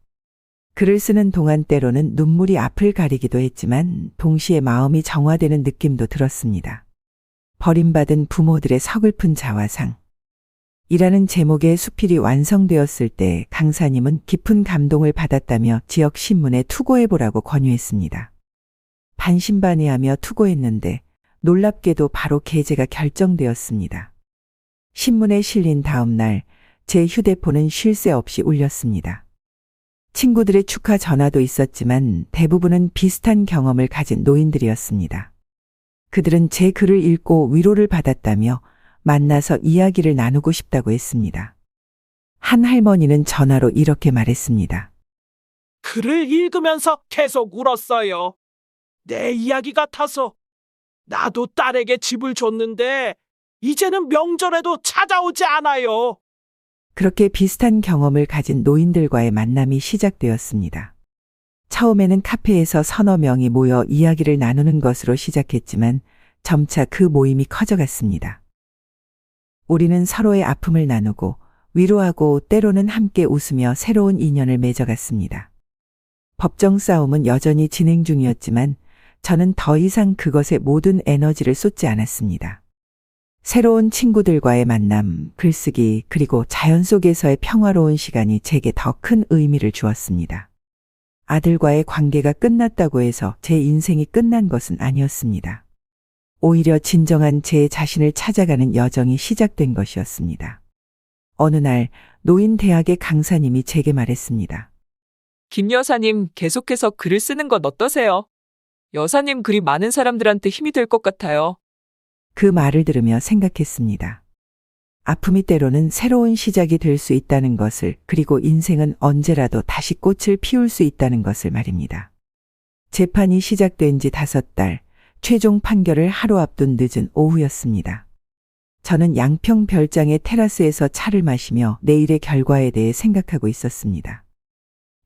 글을 쓰는 동안 때로는 눈물이 앞을 가리기도 했지만 동시에 마음이 정화되는 느낌도 들었습니다. 버림받은 부모들의 서글픈 자화상. 이라는 제목의 수필이 완성되었을 때 강사님은 깊은 감동을 받았다며 지역 신문에 투고해보라고 권유했습니다. 반신반의하며 투고했는데 놀랍게도 바로 게재가 결정되었습니다. 신문에 실린 다음 날 제 휴대폰은 쉴 새 없이 울렸습니다. 친구들의 축하 전화도 있었지만 대부분은 비슷한 경험을 가진 노인들이었습니다. 그들은 제 글을 읽고 위로를 받았다며 만나서 이야기를 나누고 싶다고 했습니다. 한 할머니는 전화로 이렇게 말했습니다. 글을 읽으면서 계속 울었어요. 내 이야기 같아서. 나도 딸에게 집을 줬는데 이제는 명절에도 찾아오지 않아요. 그렇게 비슷한 경험을 가진 노인들과의 만남이 시작되었습니다. 처음에는 카페에서 서너 명이 모여 이야기를 나누는 것으로 시작했지만 점차 그 모임이 커져갔습니다. 우리는 서로의 아픔을 나누고 위로하고 때로는 함께 웃으며 새로운 인연을 맺어갔습니다. 법정 싸움은 여전히 진행 중이었지만 저는 더 이상 그것에 모든 에너지를 쏟지 않았습니다. 새로운 친구들과의 만남, 글쓰기, 그리고 자연 속에서의 평화로운 시간이 제게 더 큰 의미를 주었습니다. 아들과의 관계가 끝났다고 해서 제 인생이 끝난 것은 아니었습니다. 오히려 진정한 제 자신을 찾아가는 여정이 시작된 것이었습니다. 어느 날 노인대학의 강사님이 제게 말했습니다. 김 여사님, 계속해서 글을 쓰는 건 어떠세요? 여사님 글이 많은 사람들한테 힘이 될 것 같아요. 그 말을 들으며 생각했습니다. 아픔이 때로는 새로운 시작이 될 수 있다는 것을, 그리고 인생은 언제라도 다시 꽃을 피울 수 있다는 것을 말입니다. 재판이 시작된 지 5달, 최종 판결을 하루 앞둔 늦은 오후였습니다. 저는 양평 별장의 테라스에서 차를 마시며 내일의 결과에 대해 생각하고 있었습니다.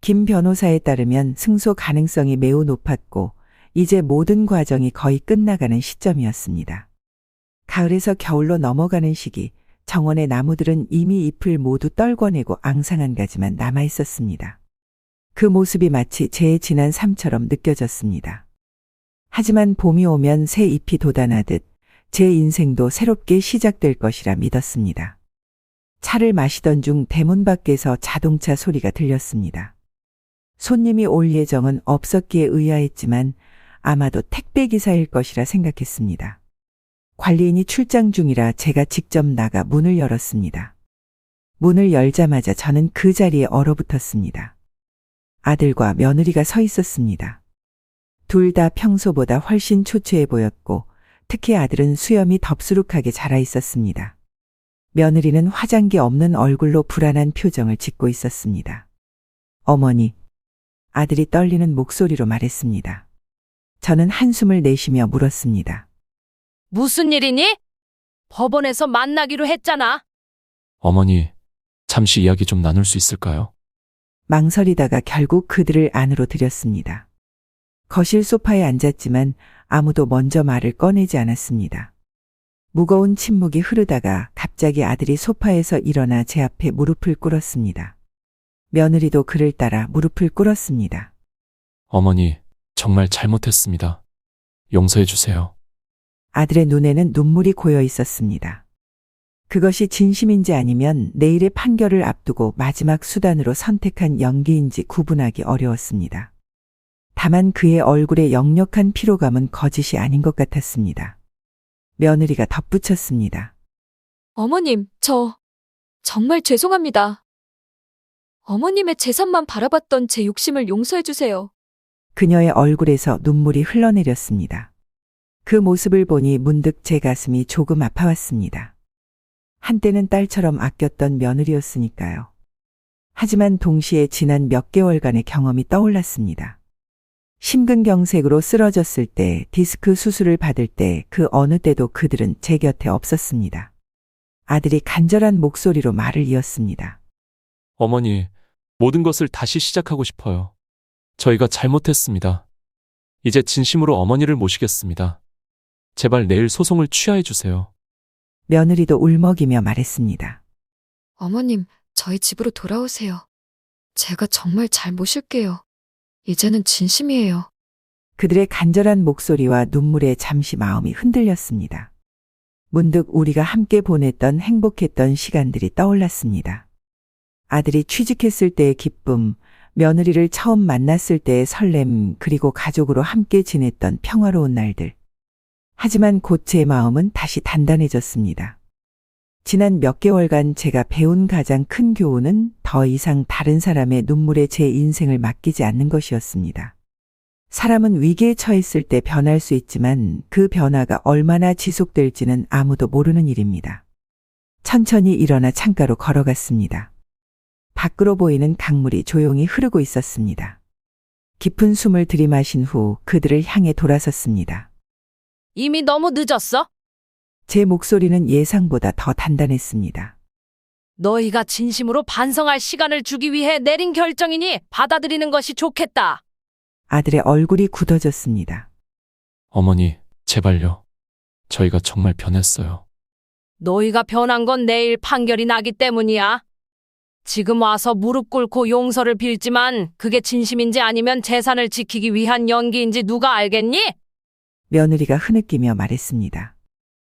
김 변호사에 따르면 승소 가능성이 매우 높았고 이제 모든 과정이 거의 끝나가는 시점이었습니다. 가을에서 겨울로 넘어가는 시기, 정원의 나무들은 이미 잎을 모두 떨궈내고 앙상한 가지만 남아 있었습니다. 그 모습이 마치 제 지난 삶처럼 느껴졌습니다. 하지만 봄이 오면 새 잎이 돋아나듯 제 인생도 새롭게 시작될 것이라 믿었습니다. 차를 마시던 중 대문 밖에서 자동차 소리가 들렸습니다. 손님이 올 예정은 없었기에 의아했지만 아마도 택배기사일 것이라 생각했습니다. 관리인이 출장 중이라 제가 직접 나가 문을 열었습니다. 문을 열자마자 저는 그 자리에 얼어붙었습니다. 아들과 며느리가 서 있었습니다. 둘 다 평소보다 훨씬 초췌해 보였고 특히 아들은 수염이 덥수룩하게 자라 있었습니다. 며느리는 화장기 없는 얼굴로 불안한 표정을 짓고 있었습니다. 어머니, 아들이 떨리는 목소리로 말했습니다. 저는 한숨을 내쉬며 물었습니다. 무슨 일이니? 법원에서 만나기로 했잖아. 어머니, 잠시 이야기 좀 나눌 수 있을까요? 망설이다가 결국 그들을 안으로 들였습니다. 거실 소파에 앉았지만 아무도 먼저 말을 꺼내지 않았습니다. 무거운 침묵이 흐르다가 갑자기 아들이 소파에서 일어나 제 앞에 무릎을 꿇었습니다. 며느리도 그를 따라 무릎을 꿇었습니다. 어머니, 정말 잘못했습니다. 용서해 주세요. 아들의 눈에는 눈물이 고여 있었습니다. 그것이 진심인지 아니면 내일의 판결을 앞두고 마지막 수단으로 선택한 연기인지 구분하기 어려웠습니다. 다만 그의 얼굴에 역력한 피로감은 거짓이 아닌 것 같았습니다. 며느리가 덧붙였습니다. 어머님, 저 정말 죄송합니다. 어머님의 재산만 바라봤던 제 욕심을 용서해 주세요. 그녀의 얼굴에서 눈물이 흘러내렸습니다. 그 모습을 보니 문득 제 가슴이 조금 아파왔습니다. 한때는 딸처럼 아꼈던 며느리였으니까요. 하지만 동시에 지난 몇 개월간의 경험이 떠올랐습니다. 심근경색으로 쓰러졌을 때, 디스크 수술을 받을 때 그 어느 때도 그들은 제 곁에 없었습니다. 아들이 간절한 목소리로 말을 이었습니다. 어머니, 모든 것을 다시 시작하고 싶어요. 저희가 잘못했습니다. 이제 진심으로 어머니를 모시겠습니다. 제발 내일 소송을 취하해 주세요. 며느리도 울먹이며 말했습니다. 어머님, 저희 집으로 돌아오세요. 제가 정말 잘 모실게요. 이제는 진심이에요. 그들의 간절한 목소리와 눈물에 잠시 마음이 흔들렸습니다. 문득 우리가 함께 보냈던 행복했던 시간들이 떠올랐습니다. 아들이 취직했을 때의 기쁨, 며느리를 처음 만났을 때의 설렘, 그리고 가족으로 함께 지냈던 평화로운 날들. 하지만 곧 제 마음은 다시 단단해졌습니다. 지난 몇 개월간 제가 배운 가장 큰 교훈은 더 이상 다른 사람의 눈물에 제 인생을 맡기지 않는 것이었습니다. 사람은 위기에 처했을 때 변할 수 있지만 그 변화가 얼마나 지속될지는 아무도 모르는 일입니다. 천천히 일어나 창가로 걸어갔습니다. 밖으로 보이는 강물이 조용히 흐르고 있었습니다. 깊은 숨을 들이마신 후 그들을 향해 돌아섰습니다. 이미 너무 늦었어? 제 목소리는 예상보다 더 단단했습니다. 너희가 진심으로 반성할 시간을 주기 위해 내린 결정이니 받아들이는 것이 좋겠다. 아들의 얼굴이 굳어졌습니다. 어머니, 제발요. 저희가 정말 변했어요. 너희가 변한 건 내일 판결이 나기 때문이야. 지금 와서 무릎 꿇고 용서를 빌지만 그게 진심인지 아니면 재산을 지키기 위한 연기인지 누가 알겠니? 며느리가 흐느끼며 말했습니다.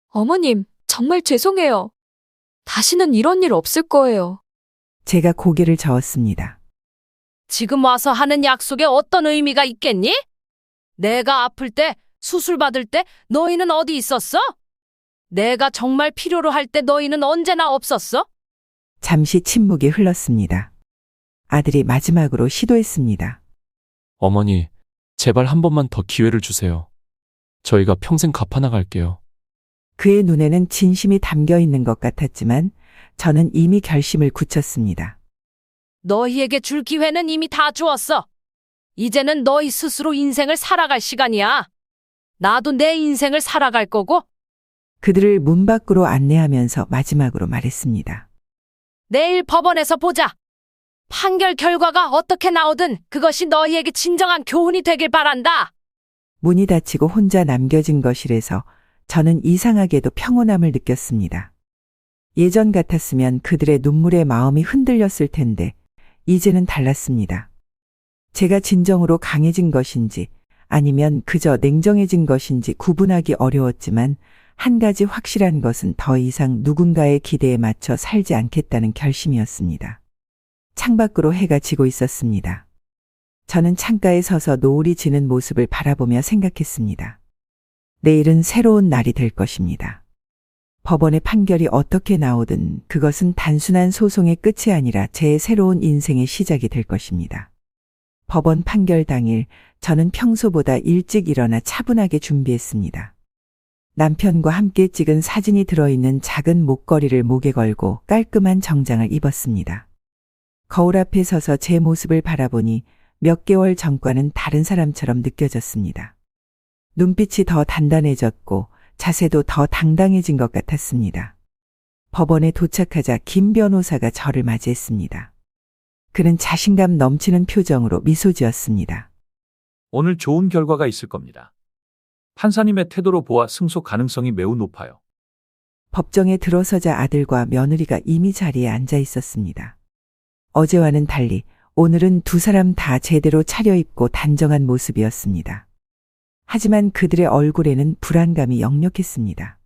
어머님, 정말 죄송해요. 다시는 이런 일 없을 거예요. 제가 고개를 저었습니다. 지금 와서 하는 약속에 어떤 의미가 있겠니? 내가 아플 때, 수술 받을 때 너희는 어디 있었어? 내가 정말 필요로 할 때 너희는 언제나 없었어? 잠시 침묵이 흘렀습니다. 아들이 마지막으로 시도했습니다. 어머니, 제발 한 번만 더 기회를 주세요. 저희가 평생 갚아나갈게요. 그의 눈에는 진심이 담겨 있는 것 같았지만 저는 이미 결심을 굳혔습니다. 너희에게 줄 기회는 이미 다 주었어. 이제는 너희 스스로 인생을 살아갈 시간이야. 나도 내 인생을 살아갈 거고. 그들을 문 밖으로 안내하면서 마지막으로 말했습니다. 내일 법원에서 보자. 판결 결과가 어떻게 나오든 그것이 너희에게 진정한 교훈이 되길 바란다. 문이 닫히고 혼자 남겨진 거실에서 저는 이상하게도 평온함을 느꼈습니다. 예전 같았으면 그들의 눈물에 마음이 흔들렸을 텐데 이제는 달랐습니다. 제가 진정으로 강해진 것인지 아니면 그저 냉정해진 것인지 구분하기 어려웠지만 한 가지 확실한 것은 더 이상 누군가의 기대에 맞춰 살지 않겠다는 결심이었습니다. 창밖으로 해가 지고 있었습니다. 저는 창가에 서서 노을이 지는 모습을 바라보며 생각했습니다. 내일은 새로운 날이 될 것입니다. 법원의 판결이 어떻게 나오든 그것은 단순한 소송의 끝이 아니라 제 새로운 인생의 시작이 될 것입니다. 법원 판결 당일 저는 평소보다 일찍 일어나 차분하게 준비했습니다. 남편과 함께 찍은 사진이 들어있는 작은 목걸이를 목에 걸고 깔끔한 정장을 입었습니다. 거울 앞에 서서 제 모습을 바라보니 몇 개월 전과는 다른 사람처럼 느껴졌습니다. 눈빛이 더 단단해졌고 자세도 더 당당해진 것 같았습니다. 법원에 도착하자 김 변호사가 저를 맞이했습니다. 그는 자신감 넘치는 표정으로 미소 지었습니다. 오늘 좋은 결과가 있을 겁니다. 판사님의 태도로 보아 승소 가능성이 매우 높아요. 법정에 들어서자 아들과 며느리가 이미 자리에 앉아 있었습니다. 어제와는 달리 오늘은 두 사람 다 제대로 차려입고 단정한 모습이었습니다. 하지만 그들의 얼굴에는 불안감이 역력했습니다.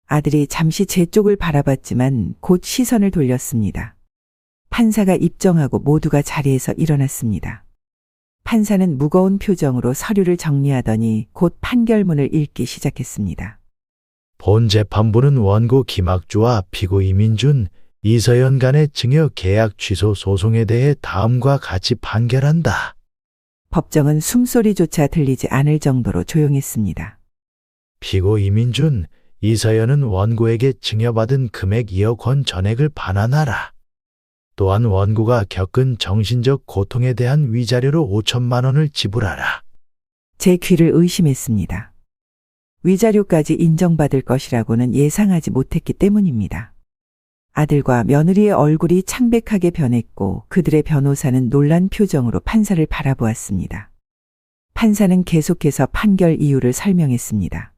아들이 잠시 제 쪽을 바라봤지만 곧 시선을 돌렸습니다. 판사가 입정하고 모두가 자리에서 일어났습니다. 판사는 무거운 표정으로 서류를 정리하더니 곧 판결문을 읽기 시작했습니다. 본 재판부는 원고 김학주와 피고 이민준, 이서연 간의 증여 계약 취소 소송에 대해 다음과 같이 판결한다. 법정은 숨소리조차 들리지 않을 정도로 조용했습니다. 피고 이민준, 이서연은 원고에게 증여받은 금액 2억 원 전액을 반환하라. 또한 원고가 겪은 정신적 고통에 대한 위자료로 5천만 원을 지불하라. 제 귀를 의심했습니다. 위자료까지 인정받을 것이라고는 예상하지 못했기 때문입니다. 아들과 며느리의 얼굴이 창백하게 변했고 그들의 변호사는 놀란 표정으로 판사를 바라보았습니다. 판사는 계속해서 판결 이유를 설명했습니다.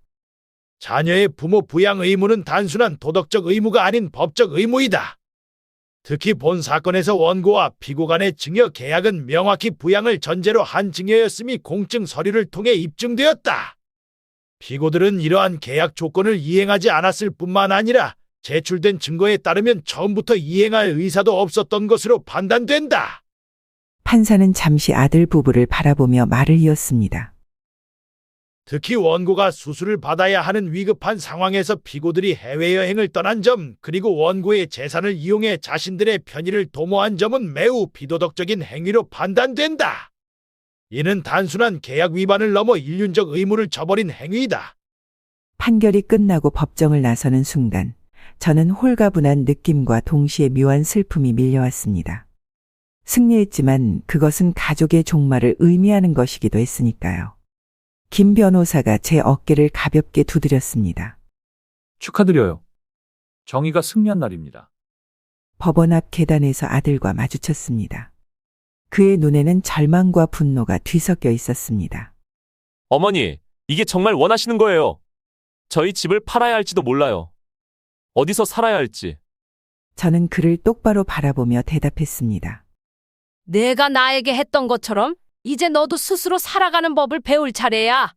자녀의 부모 부양 의무는 단순한 도덕적 의무가 아닌 법적 의무이다. 특히 본 사건에서 원고와 피고 간의 증여 계약은 명확히 부양을 전제로 한 증여였음이 공증 서류를 통해 입증되었다. 피고들은 이러한 계약 조건을 이행하지 않았을 뿐만 아니라 제출된 증거에 따르면 처음부터 이행할 의사도 없었던 것으로 판단된다. 판사는 잠시 아들 부부를 바라보며 말을 이었습니다. 특히 원고가 수술을 받아야 하는 위급한 상황에서 피고들이 해외여행을 떠난 점, 그리고 원고의 재산을 이용해 자신들의 편의를 도모한 점은 매우 비도덕적인 행위로 판단된다. 이는 단순한 계약 위반을 넘어 인륜적 의무를 저버린 행위이다. 판결이 끝나고 법정을 나서는 순간 저는 홀가분한 느낌과 동시에 묘한 슬픔이 밀려왔습니다. 승리했지만 그것은 가족의 종말을 의미하는 것이기도 했으니까요. 김 변호사가 제 어깨를 가볍게 두드렸습니다. 축하드려요. 정의가 승리한 날입니다. 법원 앞 계단에서 아들과 마주쳤습니다. 그의 눈에는 절망과 분노가 뒤섞여 있었습니다. 어머니, 이게 정말 원하시는 거예요. 저희 집을 팔아야 할지도 몰라요. 어디서 살아야 할지. 저는 그를 똑바로 바라보며 대답했습니다. 내가 나에게 했던 것처럼 이제 너도 스스로 살아가는 법을 배울 차례야.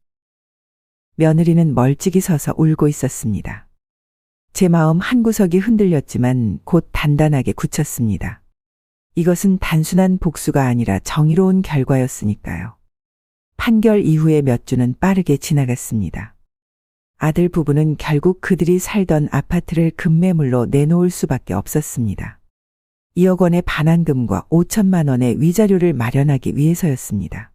며느리는 멀찍이 서서 울고 있었습니다. 제 마음 한구석이 흔들렸지만 곧 단단하게 굳혔습니다. 이것은 단순한 복수가 아니라 정의로운 결과였으니까요. 판결 이후에 몇 주는 빠르게 지나갔습니다. 아들 부부는 결국 그들이 살던 아파트를 급매물로 내놓을 수밖에 없었습니다. 2억 원의 반환금과 5천만 원의 위자료를 마련하기 위해서였습니다.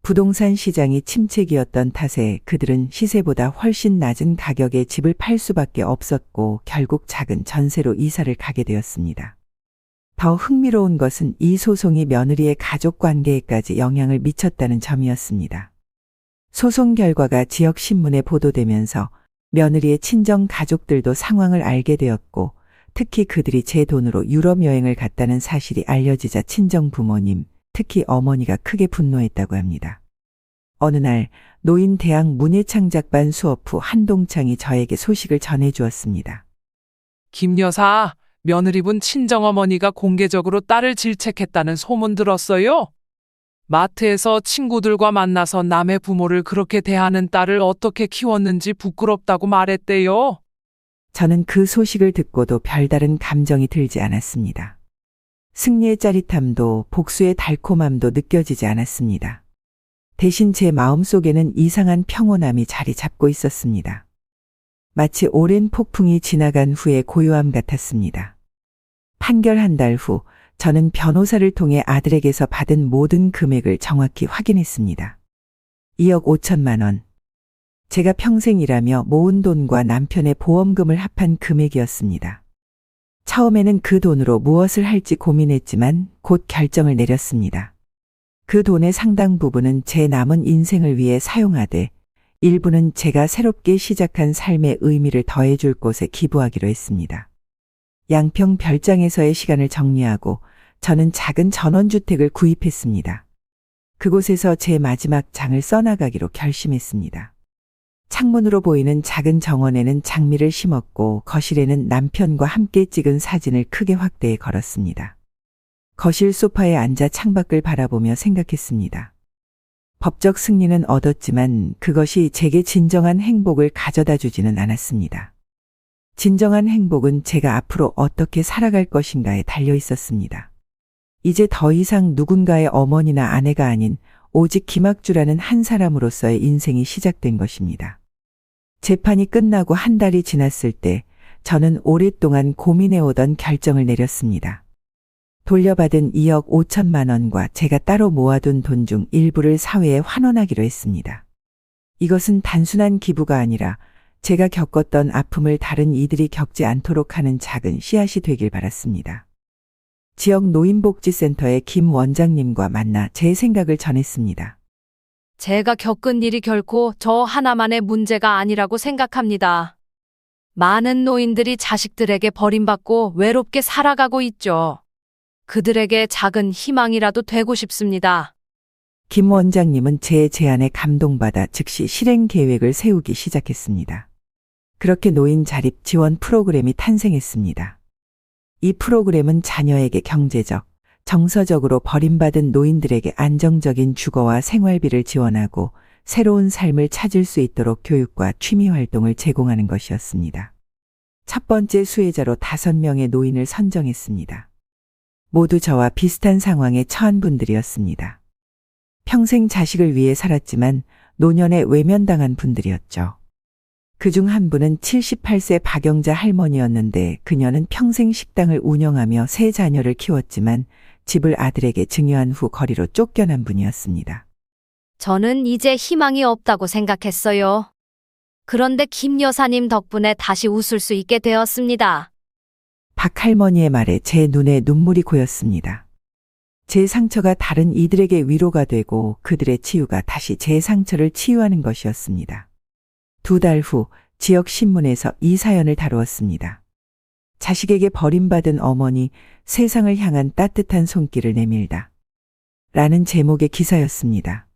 부동산 시장이 침체기였던 탓에 그들은 시세보다 훨씬 낮은 가격에 집을 팔 수밖에 없었고 결국 작은 전세로 이사를 가게 되었습니다. 더 흥미로운 것은 이 소송이 며느리의 가족 관계에까지 영향을 미쳤다는 점이었습니다. 소송 결과가 지역 신문에 보도되면서 며느리의 친정 가족들도 상황을 알게 되었고 특히 그들이 제 돈으로 유럽 여행을 갔다는 사실이 알려지자 친정 부모님, 특히 어머니가 크게 분노했다고 합니다. 어느 날 노인 대학 문예창작반 수업 후 한동창이 저에게 소식을 전해주었습니다. 김 여사, 며느리분 친정어머니가 공개적으로 딸을 질책했다는 소문 들었어요? 마트에서 친구들과 만나서 남의 부모를 그렇게 대하는 딸을 어떻게 키웠는지 부끄럽다고 말했대요. 저는 그 소식을 듣고도 별다른 감정이 들지 않았습니다. 승리의 짜릿함도 복수의 달콤함도 느껴지지 않았습니다. 대신 제 마음속에는 이상한 평온함이 자리 잡고 있었습니다. 마치 오랜 폭풍이 지나간 후의 고요함 같았습니다. 판결 한 달 후 저는 변호사를 통해 아들에게서 받은 모든 금액을 정확히 확인했습니다. 2억 5천만 원. 제가 평생 일하며 모은 돈과 남편의 보험금을 합한 금액이었습니다. 처음에는 그 돈으로 무엇을 할지 고민했지만 곧 결정을 내렸습니다. 그 돈의 상당 부분은 제 남은 인생을 위해 사용하되 일부는 제가 새롭게 시작한 삶의 의미를 더해줄 곳에 기부하기로 했습니다. 양평 별장에서의 시간을 정리하고 저는 작은 전원주택을 구입했습니다. 그곳에서 제 마지막 장을 써나가기로 결심했습니다. 창문으로 보이는 작은 정원에는 장미를 심었고 거실에는 남편과 함께 찍은 사진을 크게 확대해 걸었습니다. 거실 소파에 앉아 창밖을 바라보며 생각했습니다. 법적 승리는 얻었지만 그것이 제게 진정한 행복을 가져다 주지는 않았습니다. 진정한 행복은 제가 앞으로 어떻게 살아갈 것인가에 달려 있었습니다. 이제 더 이상 누군가의 어머니나 아내가 아닌 오직 김학주라는 한 사람으로서의 인생이 시작된 것입니다. 재판이 끝나고 한 달이 지났을 때 저는 오랫동안 고민해오던 결정을 내렸습니다. 돌려받은 2억 5천만 원과 제가 따로 모아둔 돈 중 일부를 사회에 환원하기로 했습니다. 이것은 단순한 기부가 아니라 제가 겪었던 아픔을 다른 이들이 겪지 않도록 하는 작은 씨앗이 되길 바랐습니다. 지역 노인복지센터의 김 원장님과 만나 제 생각을 전했습니다. 제가 겪은 일이 결코 저 하나만의 문제가 아니라고 생각합니다. 많은 노인들이 자식들에게 버림받고 외롭게 살아가고 있죠. 그들에게 작은 희망이라도 되고 싶습니다. 김 원장님은 제 제안에 감동받아 즉시 실행 계획을 세우기 시작했습니다. 그렇게 노인 자립 지원 프로그램이 탄생했습니다. 이 프로그램은 자녀에게 경제적, 정서적으로 버림받은 노인들에게 안정적인 주거와 생활비를 지원하고 새로운 삶을 찾을 수 있도록 교육과 취미 활동을 제공하는 것이었습니다. 첫 번째 수혜자로 5명의 노인을 선정했습니다. 모두 저와 비슷한 상황에 처한 분들이었습니다. 평생 자식을 위해 살았지만 노년에 외면당한 분들이었죠. 그중 한 분은 78세 박영자 할머니였는데 그녀는 평생 식당을 운영하며 3 자녀를 키웠지만 집을 아들에게 증여한 후 거리로 쫓겨난 분이었습니다. 저는 이제 희망이 없다고 생각했어요. 그런데 김 여사님 덕분에 다시 웃을 수 있게 되었습니다. 박 할머니의 말에 제 눈에 눈물이 고였습니다. 제 상처가 다른 이들에게 위로가 되고 그들의 치유가 다시 제 상처를 치유하는 것이었습니다. 2달 후 지역 신문에서 이 사연을 다루었습니다. 자식에게 버림받은 어머니, 세상을 향한 따뜻한 손길을 내밀다. 라는 제목의 기사였습니다.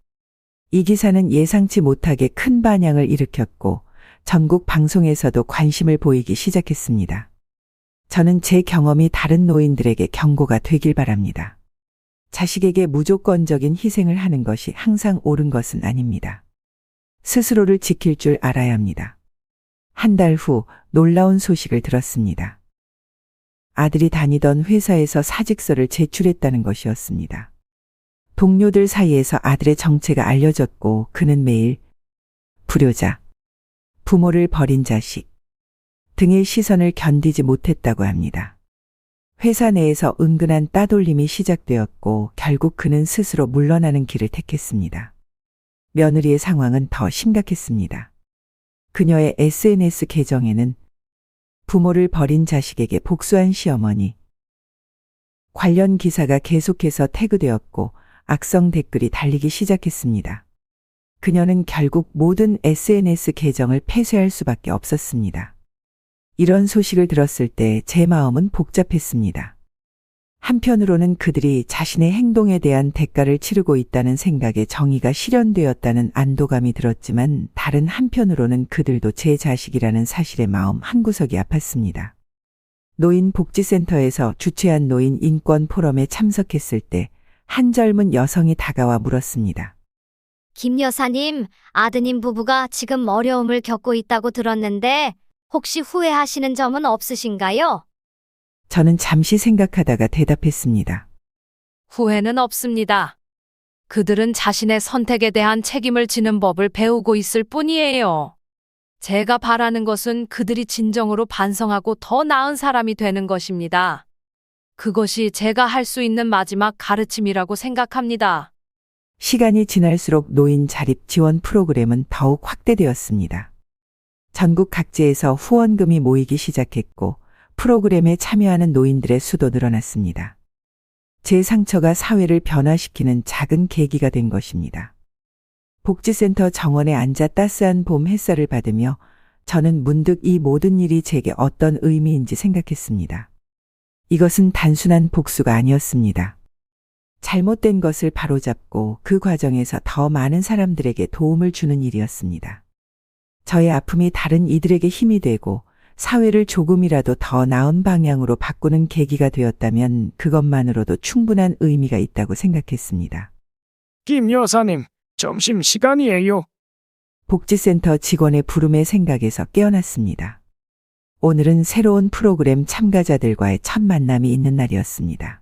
이 기사는 예상치 못하게 큰 반향을 일으켰고 전국 방송에서도 관심을 보이기 시작했습니다. 저는 제 경험이 다른 노인들에게 경고가 되길 바랍니다. 자식에게 무조건적인 희생을 하는 것이 항상 옳은 것은 아닙니다. 스스로를 지킬 줄 알아야 합니다. 한 달 후 놀라운 소식을 들었습니다. 아들이 다니던 회사에서 사직서를 제출했다는 것이었습니다. 동료들 사이에서 아들의 정체가 알려졌고 그는 매일 불효자, 부모를 버린 자식 등의 시선을 견디지 못했다고 합니다. 회사 내에서 은근한 따돌림이 시작되었고 결국 그는 스스로 물러나는 길을 택했습니다. 며느리의 상황은 더 심각했습니다. 그녀의 SNS 계정에는 부모를 버린 자식에게 복수한 시어머니 관련 기사가 계속해서 태그되었고 악성 댓글이 달리기 시작했습니다. 그녀는 결국 모든 SNS 계정을 폐쇄할 수밖에 없었습니다. 이런 소식을 들었을 때 제 마음은 복잡했습니다. 한편으로는 그들이 자신의 행동에 대한 대가를 치르고 있다는 생각에 정의가 실현되었다는 안도감이 들었지만 다른 한편으로는 그들도 제 자식이라는 사실에 마음 한구석이 아팠습니다. 노인복지센터에서 주최한 노인 인권 포럼에 참석했을 때 한 젊은 여성이 다가와 물었습니다. 김 여사님, 아드님 부부가 지금 어려움을 겪고 있다고 들었는데 혹시 후회하시는 점은 없으신가요? 저는 잠시 생각하다가 대답했습니다. 후회는 없습니다. 그들은 자신의 선택에 대한 책임을 지는 법을 배우고 있을 뿐이에요. 제가 바라는 것은 그들이 진정으로 반성하고 더 나은 사람이 되는 것입니다. 그것이 제가 할 수 있는 마지막 가르침이라고 생각합니다. 시간이 지날수록 노인 자립 지원 프로그램은 더욱 확대되었습니다. 전국 각지에서 후원금이 모이기 시작했고 프로그램에 참여하는 노인들의 수도 늘어났습니다. 제 상처가 사회를 변화시키는 작은 계기가 된 것입니다. 복지센터 정원에 앉아 따스한 봄 햇살을 받으며 저는 문득 이 모든 일이 제게 어떤 의미인지 생각했습니다. 이것은 단순한 복수가 아니었습니다. 잘못된 것을 바로잡고 그 과정에서 더 많은 사람들에게 도움을 주는 일이었습니다. 저의 아픔이 다른 이들에게 힘이 되고 사회를 조금이라도 더 나은 방향으로 바꾸는 계기가 되었다면 그것만으로도 충분한 의미가 있다고 생각했습니다. 김 여사님, 점심시간이에요. 복지센터 직원의 부름의 생각에서 깨어났습니다. 오늘은 새로운 프로그램 참가자들과의 첫 만남이 있는 날이었습니다.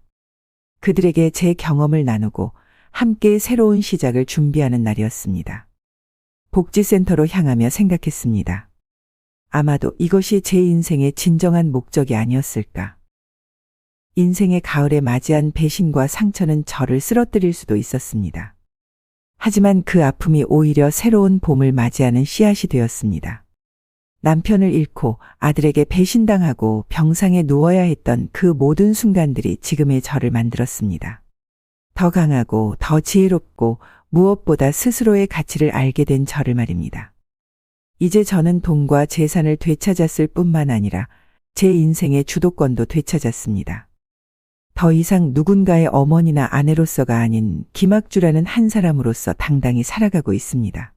그들에게 제 경험을 나누고 함께 새로운 시작을 준비하는 날이었습니다. 복지센터로 향하며 생각했습니다. 아마도 이것이 제 인생의 진정한 목적이 아니었을까. 인생의 가을에 맞이한 배신과 상처는 저를 쓰러뜨릴 수도 있었습니다. 하지만 그 아픔이 오히려 새로운 봄을 맞이하는 씨앗이 되었습니다. 남편을 잃고 아들에게 배신당하고 병상에 누워야 했던 그 모든 순간들이 지금의 저를 만들었습니다. 더 강하고 더 지혜롭고 무엇보다 스스로의 가치를 알게 된 저를 말입니다. 이제 저는 돈과 재산을 되찾았을 뿐만 아니라 제 인생의 주도권도 되찾았습니다. 더 이상 누군가의 어머니나 아내로서가 아닌 김학주라는 한 사람으로서 당당히 살아가고 있습니다.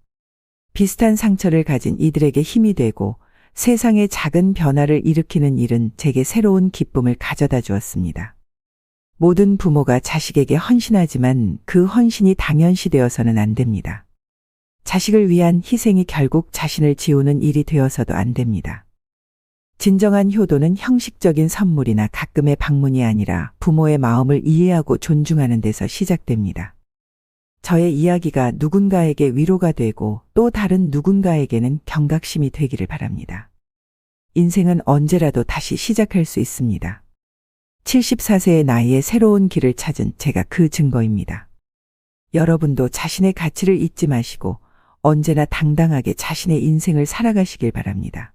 비슷한 상처를 가진 이들에게 힘이 되고 세상의 작은 변화를 일으키는 일은 제게 새로운 기쁨을 가져다 주었습니다. 모든 부모가 자식에게 헌신하지만 그 헌신이 당연시되어서는 안 됩니다. 자식을 위한 희생이 결국 자신을 지우는 일이 되어서도 안 됩니다. 진정한 효도는 형식적인 선물이나 가끔의 방문이 아니라 부모의 마음을 이해하고 존중하는 데서 시작됩니다. 저의 이야기가 누군가에게 위로가 되고 또 다른 누군가에게는 경각심이 되기를 바랍니다. 인생은 언제라도 다시 시작할 수 있습니다. 74세의 나이에 새로운 길을 찾은 제가 그 증거입니다. 여러분도 자신의 가치를 잊지 마시고 언제나 당당하게 자신의 인생을 살아가시길 바랍니다.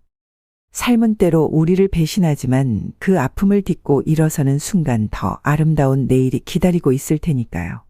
삶은 때로 우리를 배신하지만 그 아픔을 딛고 일어서는 순간 더 아름다운 내일이 기다리고 있을 테니까요.